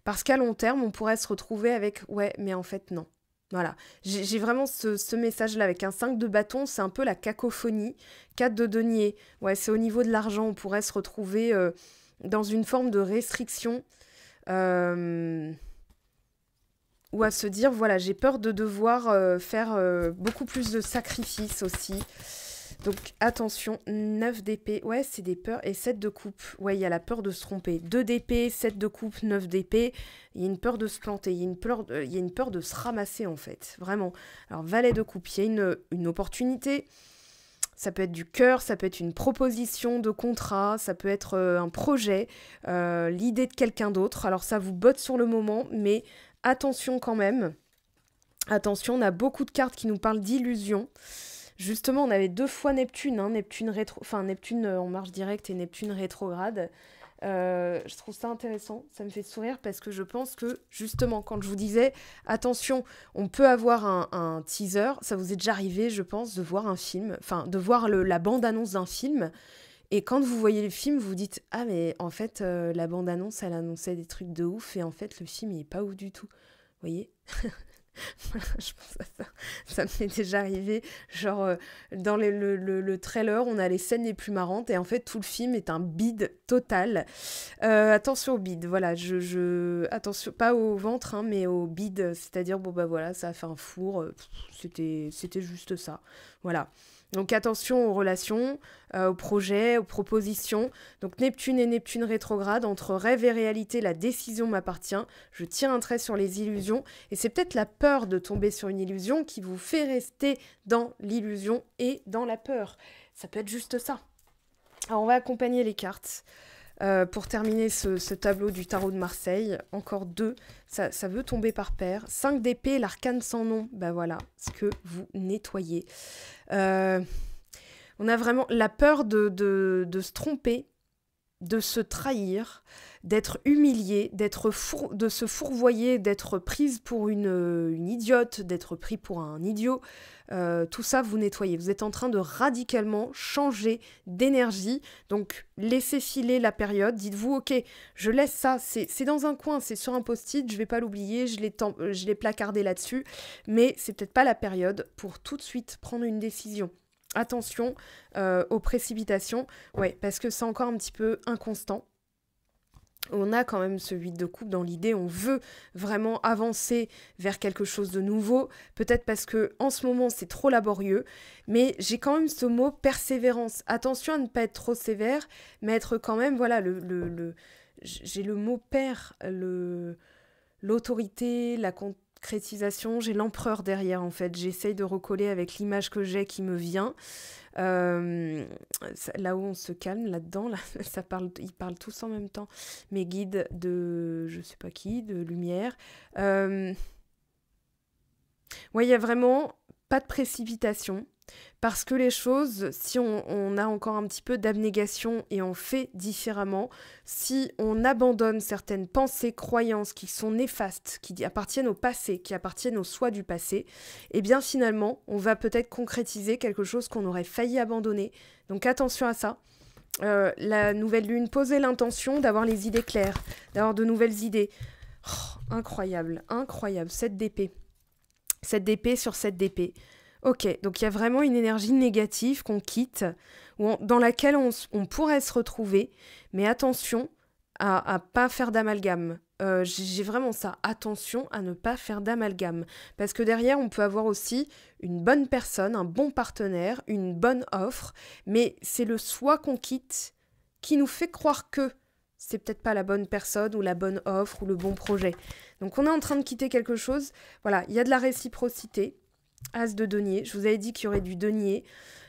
Parce qu'à long terme, on pourrait se retrouver avec « ouais, mais en fait, non ». Voilà, j'ai vraiment ce message-là avec un 5 de bâton, c'est un peu la cacophonie. 4 de denier, ouais, c'est au niveau de l'argent, on pourrait se retrouver dans une forme de restriction ou à se dire, voilà, j'ai peur de devoir faire beaucoup plus de sacrifices aussi. Donc attention, 9 d'épée, ouais c'est des peurs, et 7 de coupe, ouais il y a la peur de se tromper, 2 d'épée, 7 de coupe, 9 d'épée, il y a une peur de se planter, il y a une peur de se ramasser en fait, vraiment. Alors valet de coupe, il y a une opportunité, ça peut être du cœur, ça peut être une proposition de contrat, ça peut être un projet, l'idée de quelqu'un d'autre, alors ça vous botte sur le moment, mais attention quand même, attention, on a beaucoup de cartes qui nous parlent d'illusion. Justement, on avait 2 fois Neptune, hein, Neptune en marche directe et Neptune rétrograde. Je trouve ça intéressant, ça me fait sourire parce que je pense que, justement, quand je vous disais, attention, on peut avoir un teaser, ça vous est déjà arrivé, je pense, de voir un film, enfin, de voir la bande-annonce d'un film, et quand vous voyez le film, vous vous dites, ah, mais en fait, la bande-annonce, elle annonçait des trucs de ouf, et en fait, le film, il est pas ouf du tout. Vous voyez? Je pense à ça. Ça m'est déjà arrivé. Genre, dans le trailer, on a les scènes les plus marrantes et en fait, tout le film est un bide total. Attention au bide, voilà. Attention, pas au ventre, hein, mais au bide. C'est-à-dire, bon, bah voilà, ça a fait un four. C'était juste ça. Voilà. Donc attention aux relations, aux projets, aux propositions. Donc Neptune et Neptune rétrograde, entre rêve et réalité, la décision m'appartient. Je tire un trait sur les illusions. Et c'est peut-être la peur de tomber sur une illusion qui vous fait rester dans l'illusion et dans la peur. Ça peut être juste ça. Alors on va accompagner les cartes. Pour terminer ce tableau du tarot de Marseille, encore 2, ça veut tomber par paire. 5 d'épée, l'arcane sans nom, ben voilà, ce que vous nettoyez. On a vraiment la peur de se tromper, de se trahir, d'être humilié, de se fourvoyer, d'être prise pour une idiote, d'être pris pour un idiot. Tout ça, vous nettoyez. Vous êtes en train de radicalement changer d'énergie. Donc, laissez filer la période. Dites-vous, ok, je laisse ça. C'est dans un coin, c'est sur un post-it. Je vais pas l'oublier. Je l'ai placardé là-dessus. Mais c'est peut-être pas la période pour tout de suite prendre une décision. Attention aux précipitations. Ouais, parce que c'est encore un petit peu inconstant. On a quand même ce 8 de coupe dans l'idée, on veut vraiment avancer vers quelque chose de nouveau, peut-être parce que en ce moment c'est trop laborieux, mais j'ai quand même ce mot persévérance. Attention à ne pas être trop sévère, mais être quand même, voilà, j'ai le mot père, l'autorité, la concrétisation, j'ai l'empereur derrière en fait, j'essaye de recoller avec l'image que j'ai qui me vient. Là où on se calme, là-dedans, là, ils parlent tous en même temps. Mes guides de, je sais pas qui, de lumière. Ouais, il y a vraiment pas de précipitation. Parce que les choses, si on a encore un petit peu d'abnégation et on fait différemment, si on abandonne certaines pensées, croyances qui sont néfastes, qui appartiennent au passé, qui appartiennent au soi du passé, eh bien finalement, on va peut-être concrétiser quelque chose qu'on aurait failli abandonner. Donc attention à ça. La nouvelle lune, posez l'intention d'avoir les idées claires, d'avoir de nouvelles idées. Oh, incroyable, incroyable, 7 d'épée. 7 d'épée sur 7 d'épée. Ok, donc il y a vraiment une énergie négative qu'on quitte, dans laquelle on pourrait se retrouver, mais attention à pas faire d'amalgame. J'ai vraiment ça, attention à ne pas faire d'amalgame, parce que derrière on peut avoir aussi une bonne personne, un bon partenaire, une bonne offre, mais c'est le soi qu'on quitte qui nous fait croire que c'est peut-être pas la bonne personne ou la bonne offre ou le bon projet. Donc on est en train de quitter quelque chose, voilà, il y a de la réciprocité. As de denier, je vous avais dit qu'il y aurait du denier.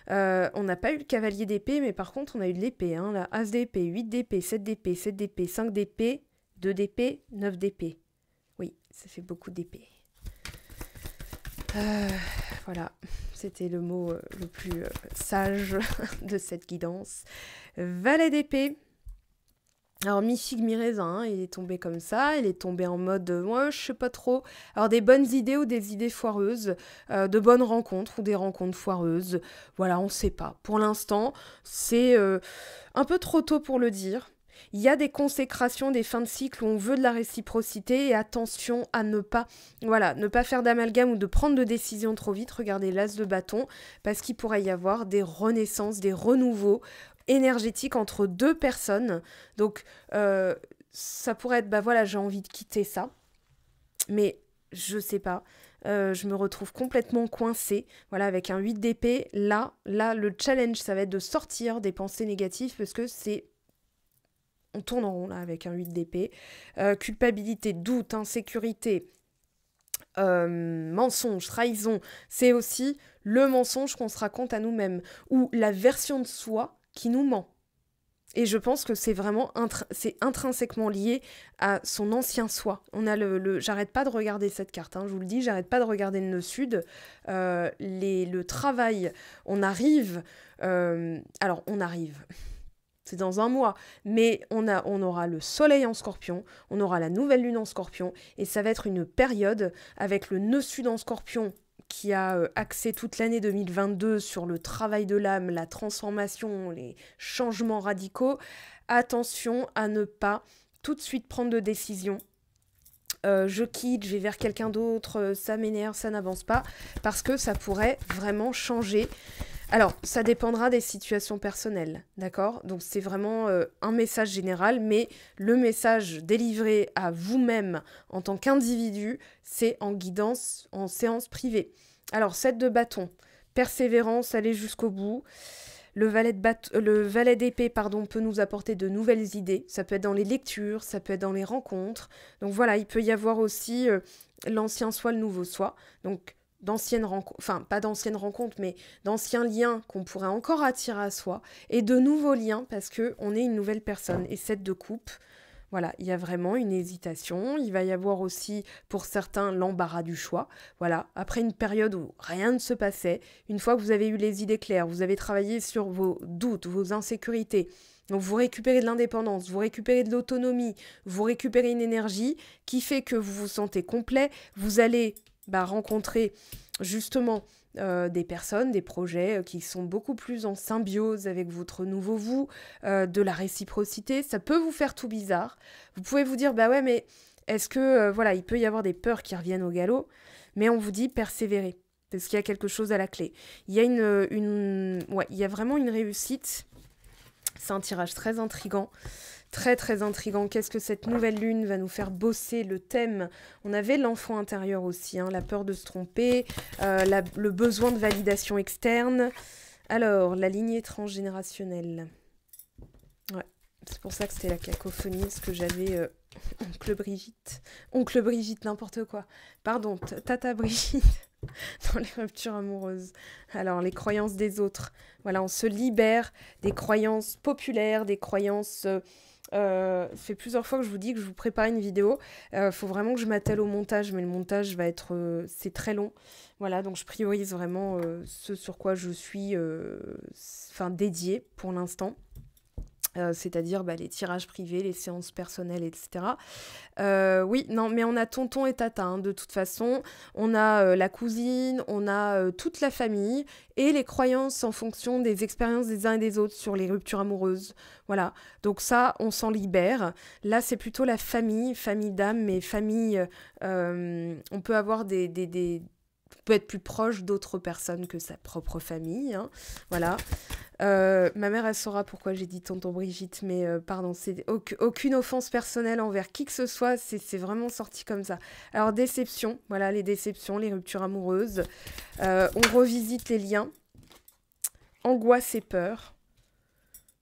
On n'a pas eu le cavalier d'épée, mais par contre on a eu de l'épée. Hein, là. As d'épée, 8 d'épée, 7 d'épée, 7 d'épée, 5 d'épée, 2 d'épée, 9 d'épée. Oui, ça fait beaucoup d'épée. Voilà, c'était le mot le plus sage de cette guidance. Valet d'épée. Alors, mi-figue, mi-raisin, il est tombé comme ça, il est tombé en mode, moi, je sais pas trop. Alors, des bonnes idées ou des idées foireuses, de bonnes rencontres ou des rencontres foireuses, voilà, on sait pas. Pour l'instant, c'est un peu trop tôt pour le dire. Il y a des consécrations, des fins de cycle où on veut de la réciprocité et attention à ne pas faire d'amalgame ou de prendre de décisions trop vite. Regardez l'as de bâton, parce qu'il pourrait y avoir des renaissances, des renouveaux énergétique entre deux personnes. Donc, ça pourrait être, j'ai envie de quitter ça. Mais, je sais pas. Je me retrouve complètement coincée. Voilà, avec un 8 d'épée. Là, le challenge, ça va être de sortir des pensées négatives parce que c'est... On tourne en rond, là, avec un 8 d'épée. Culpabilité, doute, insécurité, mensonge, trahison. C'est aussi le mensonge qu'on se raconte à nous-mêmes. Ou la version de soi qui nous ment. Et je pense que c'est vraiment c'est intrinsèquement lié à son ancien soi. On a j'arrête pas de regarder cette carte, hein, je vous le dis, j'arrête pas de regarder le nœud sud. Le travail, on arrive... alors, on arrive... C'est dans un mois, mais on aura le soleil en scorpion, on aura la nouvelle lune en scorpion, et ça va être une période avec le nœud sud en scorpion qui a axé toute l'année 2022 sur le travail de l'âme, la transformation, les changements radicaux. Attention à ne pas tout de suite prendre de décision. Je quitte, je vais vers quelqu'un d'autre, ça m'énerve, ça n'avance pas, parce que ça pourrait vraiment changer. Alors, ça dépendra des situations personnelles, d'accord ? Donc, c'est vraiment un message général, mais le message délivré à vous-même en tant qu'individu, c'est en guidance, en séance privée. Alors, 7 de bâton, persévérance, aller jusqu'au bout. Le valet d'épée, peut nous apporter de nouvelles idées. Ça peut être dans les lectures, ça peut être dans les rencontres. Donc voilà, il peut y avoir aussi l'ancien soi, le nouveau soi. Donc, d'anciennes rencontres, enfin pas d'anciennes rencontres, mais d'anciens liens qu'on pourrait encore attirer à soi, et de nouveaux liens parce qu'on est une nouvelle personne. Et 7 de coupe, voilà, il y a vraiment une hésitation, il va y avoir aussi pour certains l'embarras du choix. Voilà, après une période où rien ne se passait, une fois que vous avez eu les idées claires, vous avez travaillé sur vos doutes, vos insécurités, donc vous récupérez de l'indépendance, vous récupérez de l'autonomie, vous récupérez une énergie qui fait que vous vous sentez complet, vous allez rencontrer justement des personnes, des projets qui sont beaucoup plus en symbiose avec votre nouveau vous, de la réciprocité. Ça peut vous faire tout bizarre. Vous pouvez vous dire, ouais, mais est-ce que, il peut y avoir des peurs qui reviennent au galop, mais on vous dit persévérer, parce qu'il y a quelque chose à la clé. Il y a il y a vraiment une réussite. C'est un tirage très intriguant. Très très intriguant. Qu'est-ce que cette nouvelle lune va nous faire bosser? Le thème, on avait l'enfant intérieur aussi, la peur de se tromper, le besoin de validation externe. Alors, la lignée transgénérationnelle. Ouais, c'est pour ça que c'était la cacophonie, parce que j'avais Oncle Brigitte, n'importe quoi. Pardon, Tata Brigitte. Dans les ruptures amoureuses. Alors, les croyances des autres. Voilà, on se libère des croyances populaires, des croyances Ça fait plusieurs fois que je vous dis que je vous prépare une vidéo. Faut vraiment que je m'attelle au montage, mais le montage va être... c'est très long. Voilà, donc je priorise vraiment ce sur quoi je suis dédiée pour l'instant. C'est-à-dire les tirages privés, les séances personnelles, etc. Oui, non, mais on a tonton et tata, hein, de toute façon. On a la cousine, on a toute la famille et les croyances en fonction des expériences des uns et des autres sur les ruptures amoureuses. Voilà, donc ça, on s'en libère. Là, c'est plutôt la famille, famille d'âme, mais famille... on peut avoir on peut être plus proche d'autres personnes que sa propre famille, hein. Voilà. Ma mère, elle saura pourquoi j'ai dit tonton Brigitte, mais pardon, c'est aucune offense personnelle envers qui que ce soit, c'est vraiment sorti comme ça. Alors, déception, voilà, les déceptions, les ruptures amoureuses. On revisite les liens, angoisse et peur.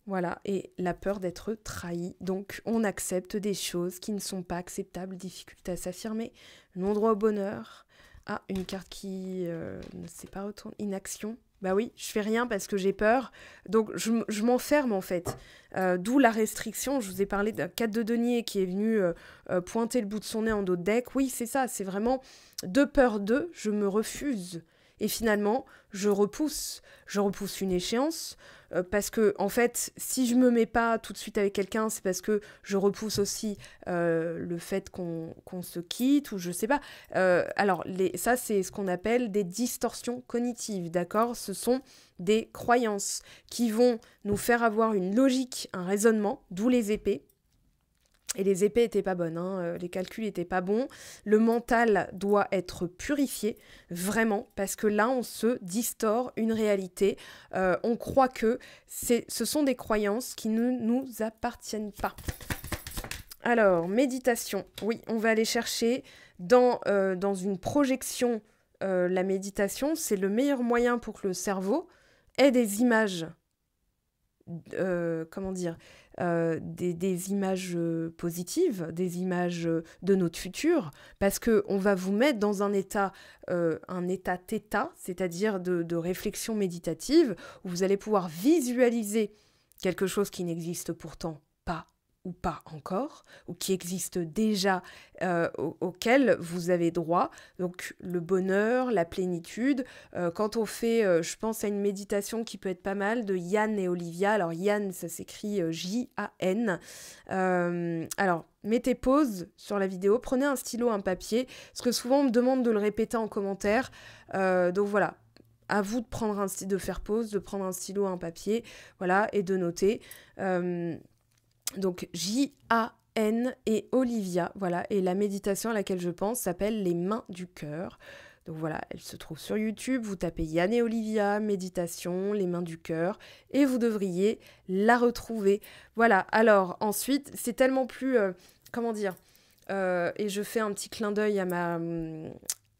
Voilà, et la peur d'être trahi. Donc, on accepte des choses qui ne sont pas acceptables, difficulté à s'affirmer, non-droit au bonheur. Ah, une carte qui ne s'est pas retournée, inaction. Bah oui, je fais rien parce que j'ai peur. Donc, je m'enferme en fait. D'où la restriction. Je vous ai parlé d'un 4 de denier qui est venu pointer le bout de son nez en dos de deck. Oui, c'est ça, c'est vraiment de peur de, je me refuse. Et finalement, je repousse. Je repousse une échéance. Parce que, en fait, si je me mets pas tout de suite avec quelqu'un, c'est parce que je repousse aussi le fait qu'on se quitte, ou je sais pas. Alors, ça, c'est ce qu'on appelle des distorsions cognitives, d'accord ? Ce sont des croyances qui vont nous faire avoir une logique, un raisonnement, d'où les épées. Et les épées étaient pas bonnes, hein, les calculs étaient pas bons. Le mental doit être purifié, vraiment, parce que là, on se distord une réalité. On croit que ce sont des croyances qui ne nous appartiennent pas. Alors, méditation. Oui, on va aller chercher dans une projection. La méditation, c'est le meilleur moyen pour que le cerveau ait des images. Comment dire, des images positives, des images de notre futur, parce qu'on va vous mettre dans un état theta, c'est-à-dire de réflexion méditative, où vous allez pouvoir visualiser quelque chose qui n'existe pourtant pas ou pas encore, ou qui existe déjà, auquel vous avez droit. Donc le bonheur, la plénitude. Quand on fait, je pense à une méditation qui peut être pas mal, de Yann et Olivia. Alors Yann, ça s'écrit J-A-N. Alors, mettez pause sur la vidéo, prenez un stylo, un papier, parce que souvent on me demande de le répéter en commentaire. Donc voilà. À vous de faire pause, de prendre un stylo, un papier, voilà, et de noter. Donc J-A-N et Olivia, voilà, et la méditation à laquelle je pense s'appelle les mains du cœur. Donc voilà, elle se trouve sur YouTube, vous tapez Yann et Olivia, méditation, les mains du cœur, et vous devriez la retrouver. Voilà, alors ensuite, c'est tellement plus, comment dire, et je fais un petit clin d'œil à ma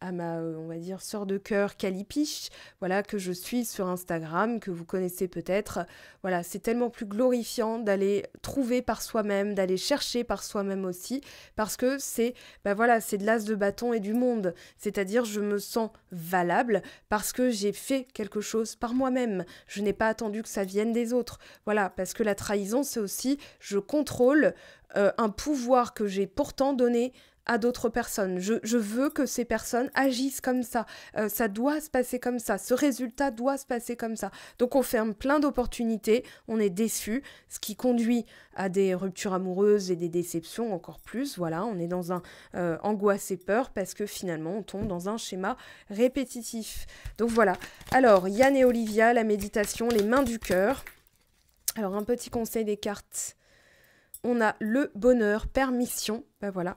on va dire, sœur de cœur Calipiche, voilà, que je suis sur Instagram, que vous connaissez peut-être. Voilà, c'est tellement plus glorifiant d'aller trouver par soi-même, d'aller chercher par soi-même aussi, parce que c'est de l'as de bâton et du monde. C'est-à-dire, je me sens valable parce que j'ai fait quelque chose par moi-même. Je n'ai pas attendu que ça vienne des autres. Voilà, parce que la trahison, c'est aussi, je contrôle un pouvoir que j'ai pourtant donné à d'autres personnes. Je veux que ces personnes agissent comme ça. Ça doit se passer comme ça. Ce résultat doit se passer comme ça. Donc on ferme plein d'opportunités, on est déçu, ce qui conduit à des ruptures amoureuses et des déceptions encore plus. Voilà, on est dans un angoisse et peur parce que finalement on tombe dans un schéma répétitif. Donc voilà. Alors Yann et Olivia, la méditation, les mains du cœur. Alors un petit conseil des cartes. On a le bonheur, permission. Voilà.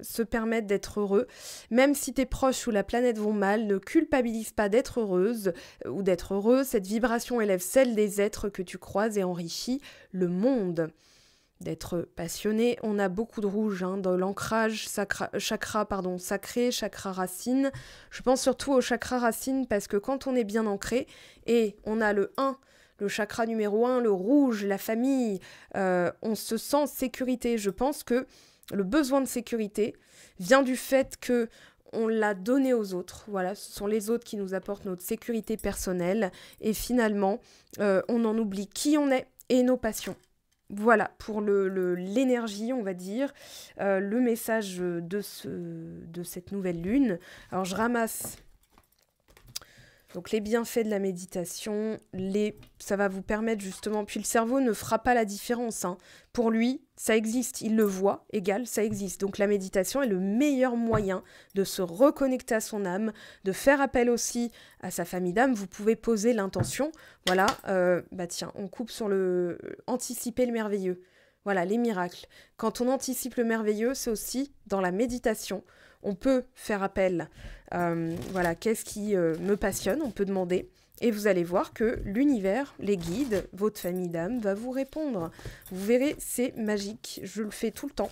Se permettre d'être heureux. Même si tes proches ou la planète vont mal, ne culpabilise pas d'être heureuse ou d'être heureux. Cette vibration élève celle des êtres que tu croises et enrichit le monde. D'être passionné, on a beaucoup de rouge dans l'ancrage chakra sacré, chakra racine. Je pense surtout au chakra racine parce que quand on est bien ancré et on a le 1, le chakra numéro 1, le rouge, la famille, on se sent en sécurité. Je pense que le besoin de sécurité vient du fait que on l'a donné aux autres. Voilà, ce sont les autres qui nous apportent notre sécurité personnelle. Et finalement, on en oublie qui on est et nos passions. Voilà, pour l'énergie, on va dire, le message de cette nouvelle lune. Alors, je ramasse donc les bienfaits de la méditation, ça va vous permettre justement, puis le cerveau ne fera pas la différence, hein. Pour lui, ça existe, il le voit, égal, ça existe. Donc la méditation est le meilleur moyen de se reconnecter à son âme, de faire appel aussi à sa famille d'âme. Vous pouvez poser l'intention, voilà, tiens, on coupe sur anticiper le merveilleux. Voilà, les miracles. Quand on anticipe le merveilleux, c'est aussi dans la méditation. On peut faire appel, qu'est-ce qui me passionne, on peut demander. Et vous allez voir que l'univers, les guides, votre famille d'âme va vous répondre. Vous verrez, c'est magique. Je le fais tout le temps.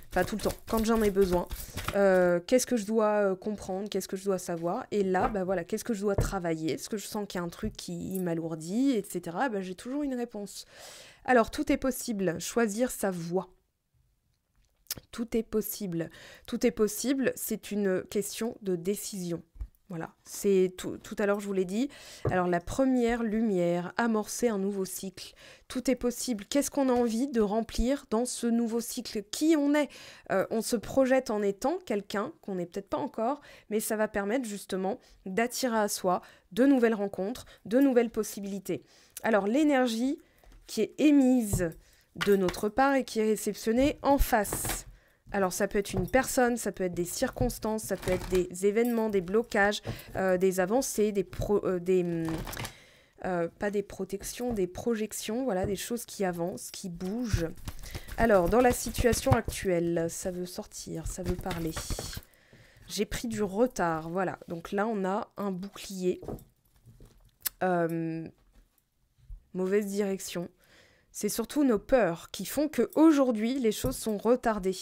Enfin, tout le temps, quand j'en ai besoin. Qu'est-ce que je dois comprendre, qu'est-ce que je dois savoir. Et là, qu'est-ce que je dois travailler. Est-ce que je sens qu'il y a un truc qui m'alourdit, etc. J'ai toujours une réponse. Alors, tout est possible. Choisir sa voie. Tout est possible. Tout est possible, c'est une question de décision. Voilà, c'est tout à l'heure je vous l'ai dit. Alors la première lumière, amorcer un nouveau cycle. Tout est possible. Qu'est-ce qu'on a envie de remplir dans ce nouveau cycle? Qui on est? On se projette en étant quelqu'un qu'on n'est peut-être pas encore, mais ça va permettre justement d'attirer à soi de nouvelles rencontres, de nouvelles possibilités. Alors l'énergie qui est émise de notre part et qui est réceptionnée en face. Alors ça peut être une personne, ça peut être des circonstances, ça peut être des événements, des blocages, des avancées, pas des protections, des projections, voilà, des choses qui avancent, qui bougent. Alors dans la situation actuelle, ça veut sortir, ça veut parler. J'ai pris du retard, voilà. Donc là on a un bouclier. Mauvaise direction. C'est surtout nos peurs qui font qu'aujourd'hui, les choses sont retardées.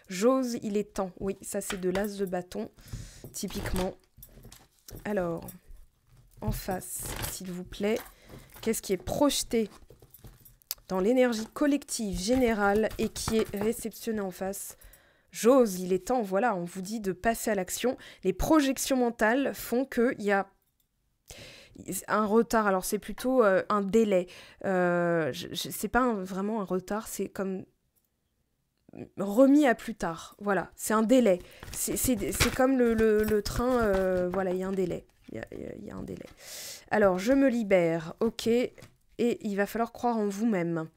J'ose, il est temps. Oui, ça c'est de l'as de bâton, typiquement. Alors, en face, s'il vous plaît, qu'est-ce qui est projeté dans l'énergie collective générale et qui est réceptionné en face? J'ose, il est temps, voilà, on vous dit de passer à l'action. Les projections mentales font qu'il y a un retard, alors c'est plutôt un délai. C'est pas vraiment un retard, c'est comme remis à plus tard. Voilà, c'est un délai. C'est comme le train, voilà, il y a un délai. Il y a un délai. Alors, je me libère, ok, et il va falloir croire en vous-même.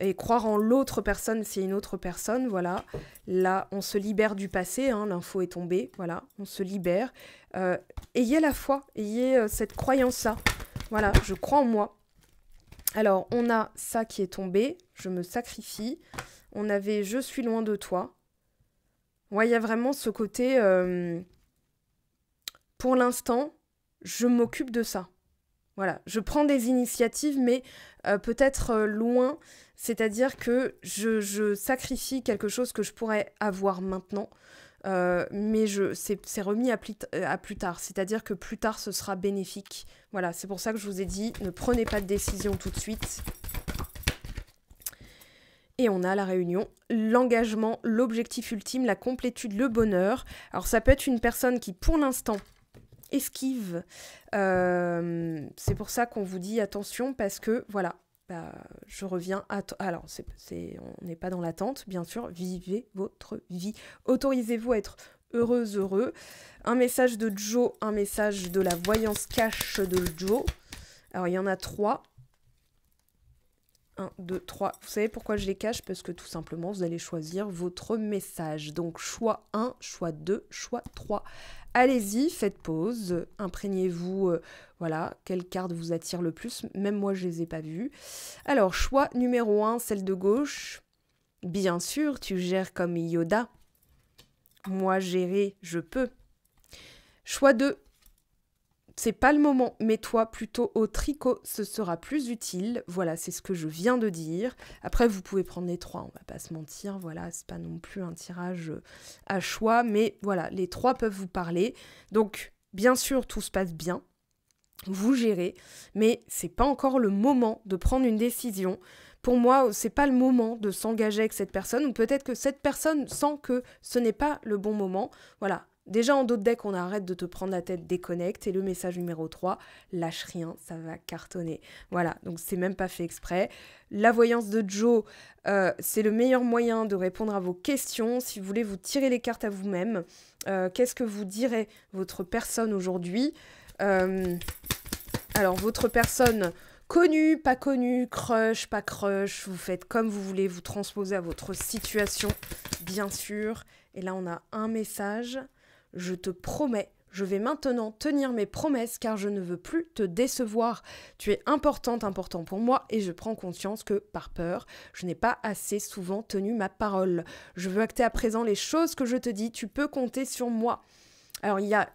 Et croire en l'autre personne, s'il y a une autre personne, voilà. Là, on se libère du passé, hein, l'info est tombée, voilà, on se libère. Ayez la foi, ayez cette croyance-là. Voilà, je crois en moi. Alors, on a ça qui est tombé, je me sacrifie. On avait « je suis loin de toi ». Ouais, il y a vraiment ce côté, pour l'instant, je m'occupe de ça. Voilà, je prends des initiatives, mais peut-être loin, c'est-à-dire que je sacrifie quelque chose que je pourrais avoir maintenant, mais c'est remis à plus tard, c'est-à-dire que plus tard, ce sera bénéfique. Voilà, c'est pour ça que je vous ai dit, ne prenez pas de décision tout de suite. Et on a la réunion, l'engagement, l'objectif ultime, la complétude, le bonheur. Alors ça peut être une personne qui, pour l'instant, esquive. C'est pour ça qu'on vous dit attention parce que, voilà, je reviens à... Alors, on n'est pas dans l'attente, bien sûr. Vivez votre vie. Autorisez-vous à être heureux. Un message de Joe, un message de la voyance cash de Joe. Alors, il y en a 3. 1, 2, 3. Vous savez pourquoi je les cache? Parce que tout simplement, vous allez choisir votre message. Donc, choix 1, choix 2, choix 3. Allez-y, faites pause, imprégnez-vous, voilà, quelle carte vous attire le plus. Même moi, je ne les ai pas vues. Alors, choix numéro 1, celle de gauche. Bien sûr, tu gères comme Yoda. Moi, gérer, je peux. Choix 2. C'est pas le moment, mets-toi plutôt au tricot, ce sera plus utile. Voilà, c'est ce que je viens de dire. Après, vous pouvez prendre les 3, on va pas se mentir. Voilà, c'est pas non plus un tirage à choix, mais voilà, les 3 peuvent vous parler. Donc, bien sûr, tout se passe bien. Vous gérez, mais c'est pas encore le moment de prendre une décision. Pour moi, c'est pas le moment de s'engager avec cette personne, ou peut-être que cette personne sent que ce n'est pas le bon moment. Voilà. Déjà en dos de deck, on arrête de te prendre la tête, déconnecte. Et le message numéro 3, lâche rien, ça va cartonner. Voilà, donc c'est même pas fait exprès. La voyance de Joe, c'est le meilleur moyen de répondre à vos questions. Si vous voulez vous tirer les cartes à vous-même, qu'est-ce que vous dirait votre personne aujourd'hui ? Alors, votre personne connue, pas connue, crush, pas crush, vous faites comme vous voulez, vous transposez à votre situation, bien sûr. Et là, on a un message. Je te promets, je vais maintenant tenir mes promesses car je ne veux plus te décevoir. Tu es important pour moi et je prends conscience que, par peur, je n'ai pas assez souvent tenu ma parole. Je veux acter à présent les choses que je te dis, tu peux compter sur moi. Alors, il y a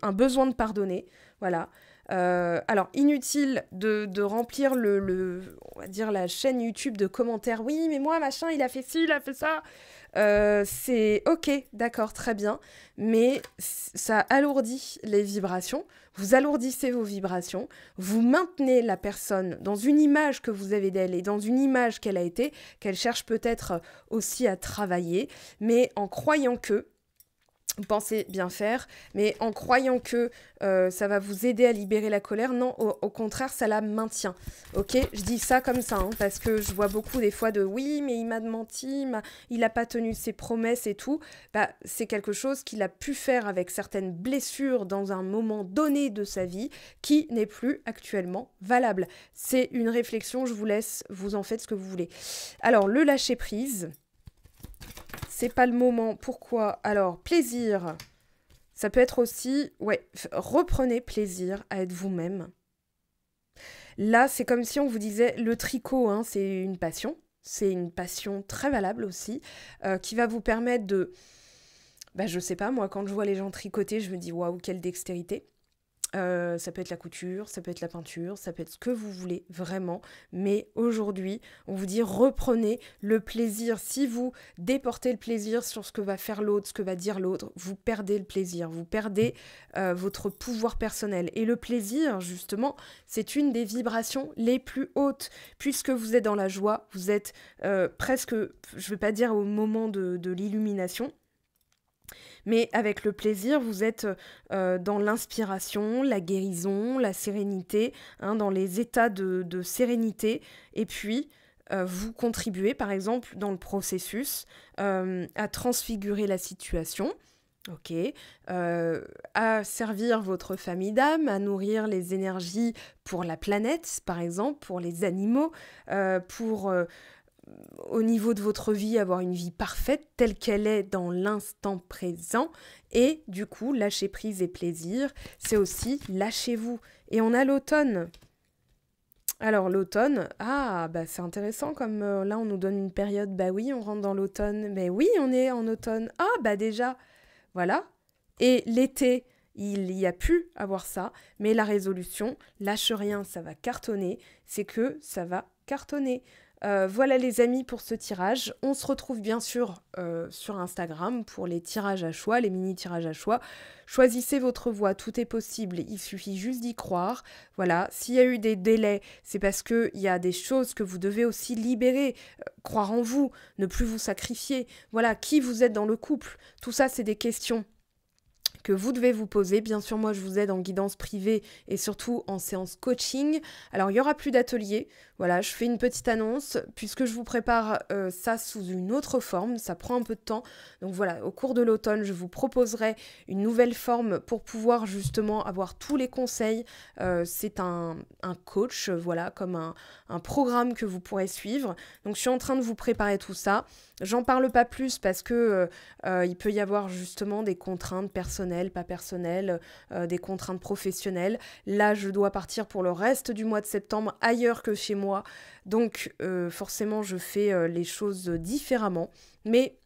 un besoin de pardonner, voilà. Alors, inutile de remplir on va dire la chaîne YouTube de commentaires. Oui, mais moi, machin, il a fait ci, il a fait ça. C'est ok, d'accord, très bien. Mais ça alourdit les vibrations. Vous alourdissez vos vibrations. Vous maintenez la personne dans une image que vous avez d'elle et dans une image qu'elle a été, qu'elle cherche peut-être aussi à travailler, mais en croyant que vous pensez bien faire, mais en croyant que ça va vous aider à libérer la colère, non, au contraire, ça la maintient. Ok, je dis ça comme ça, hein, parce que je vois beaucoup des fois de « oui, mais il m'a menti, il n'a pas tenu ses promesses et tout ». Bah, c'est quelque chose qu'il a pu faire avec certaines blessures dans un moment donné de sa vie qui n'est plus actuellement valable. C'est une réflexion, je vous laisse, vous en faites ce que vous voulez. Alors, le lâcher-prise... C'est pas le moment. Pourquoi ? Alors, plaisir. Ça peut être aussi... Ouais, reprenez plaisir à être vous-même. Là, c'est comme si on vous disait... Le tricot, hein, c'est une passion. C'est une passion très valable aussi, qui va vous permettre de... Bah, je sais pas, moi, quand je vois les gens tricoter, je me dis, waouh, quelle dextérité. Ça peut être la couture, ça peut être la peinture, ça peut être ce que vous voulez, vraiment. Mais aujourd'hui, on vous dit reprenez le plaisir. Si vous déportez le plaisir sur ce que va faire l'autre, ce que va dire l'autre, vous perdez le plaisir, vous perdez votre pouvoir personnel. Et le plaisir, justement, c'est une des vibrations les plus hautes. Puisque vous êtes dans la joie, vous êtes presque, je ne vais pas dire au moment de l'illumination, mais avec le plaisir, vous êtes dans l'inspiration, la guérison, la sérénité, hein, dans les états de sérénité. Et puis, vous contribuez, par exemple, dans le processus, à transfigurer la situation. Ok, à servir votre famille d'âme, à nourrir les énergies pour la planète, par exemple, pour les animaux, pour... au niveau de votre vie, avoir une vie parfaite telle qu'elle est dans l'instant présent. Et du coup, lâcher prise et plaisir, c'est aussi lâchez-vous. Et on a l'automne. Alors l'automne, c'est intéressant comme là on nous donne une période, bah oui, on rentre dans l'automne. Mais oui, on est en automne. Déjà, voilà. Et l'été, il y a pu avoir ça, mais la résolution, lâche rien, ça va cartonner, c'est que ça va cartonner. Voilà les amis pour ce tirage. On se retrouve bien sûr sur Instagram pour les tirages à choix, les mini-tirages à choix. Choisissez votre voie, tout est possible, il suffit juste d'y croire. Voilà, s'il y a eu des délais, c'est parce qu'il y a des choses que vous devez aussi libérer. Croire en vous, ne plus vous sacrifier. Voilà, qui vous êtes dans le couple. Tout ça, c'est des questions que vous devez vous poser. Bien sûr, moi, je vous aide en guidance privée et surtout en séance coaching. Alors, il n'y aura plus d'atelier. Voilà, je fais une petite annonce puisque je vous prépare ça sous une autre forme. Ça prend un peu de temps. Donc voilà, au cours de l'automne, je vous proposerai une nouvelle forme pour pouvoir justement avoir tous les conseils. C'est un coach, voilà, comme un programme que vous pourrez suivre. Donc, je suis en train de vous préparer tout ça. J'en parle pas plus parce que il peut y avoir justement des contraintes personnelles, pas personnelles, des contraintes professionnelles. Là, je dois partir pour le reste du mois de septembre ailleurs que chez moi. Donc, forcément, je fais les choses différemment. Mais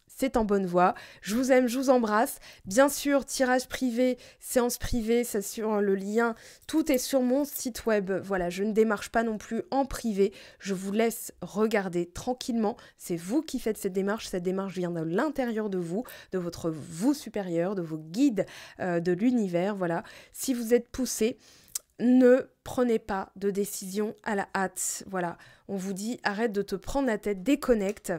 c'est en bonne voie. Je vous aime, je vous embrasse. Bien sûr, tirage privé, séance privée, ça sur le lien. Tout est sur mon site web. Voilà, je ne démarche pas non plus en privé. Je vous laisse regarder tranquillement. C'est vous qui faites cette démarche. Cette démarche vient de l'intérieur de vous, de votre vous supérieur, de vos guides de l'univers. Voilà. Si vous êtes poussé, ne prenez pas de décision à la hâte. Voilà. On vous dit, arrête de te prendre la tête, déconnecte.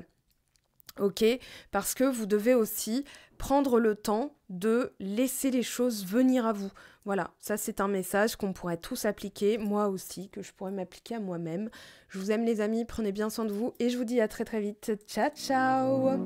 ok? Parce que vous devez aussi prendre le temps de laisser les choses venir à vous. Voilà, ça c'est un message qu'on pourrait tous appliquer, moi aussi, que je pourrais m'appliquer à moi-même. Je vous aime les amis, prenez bien soin de vous et je vous dis à très très vite. Ciao ciao!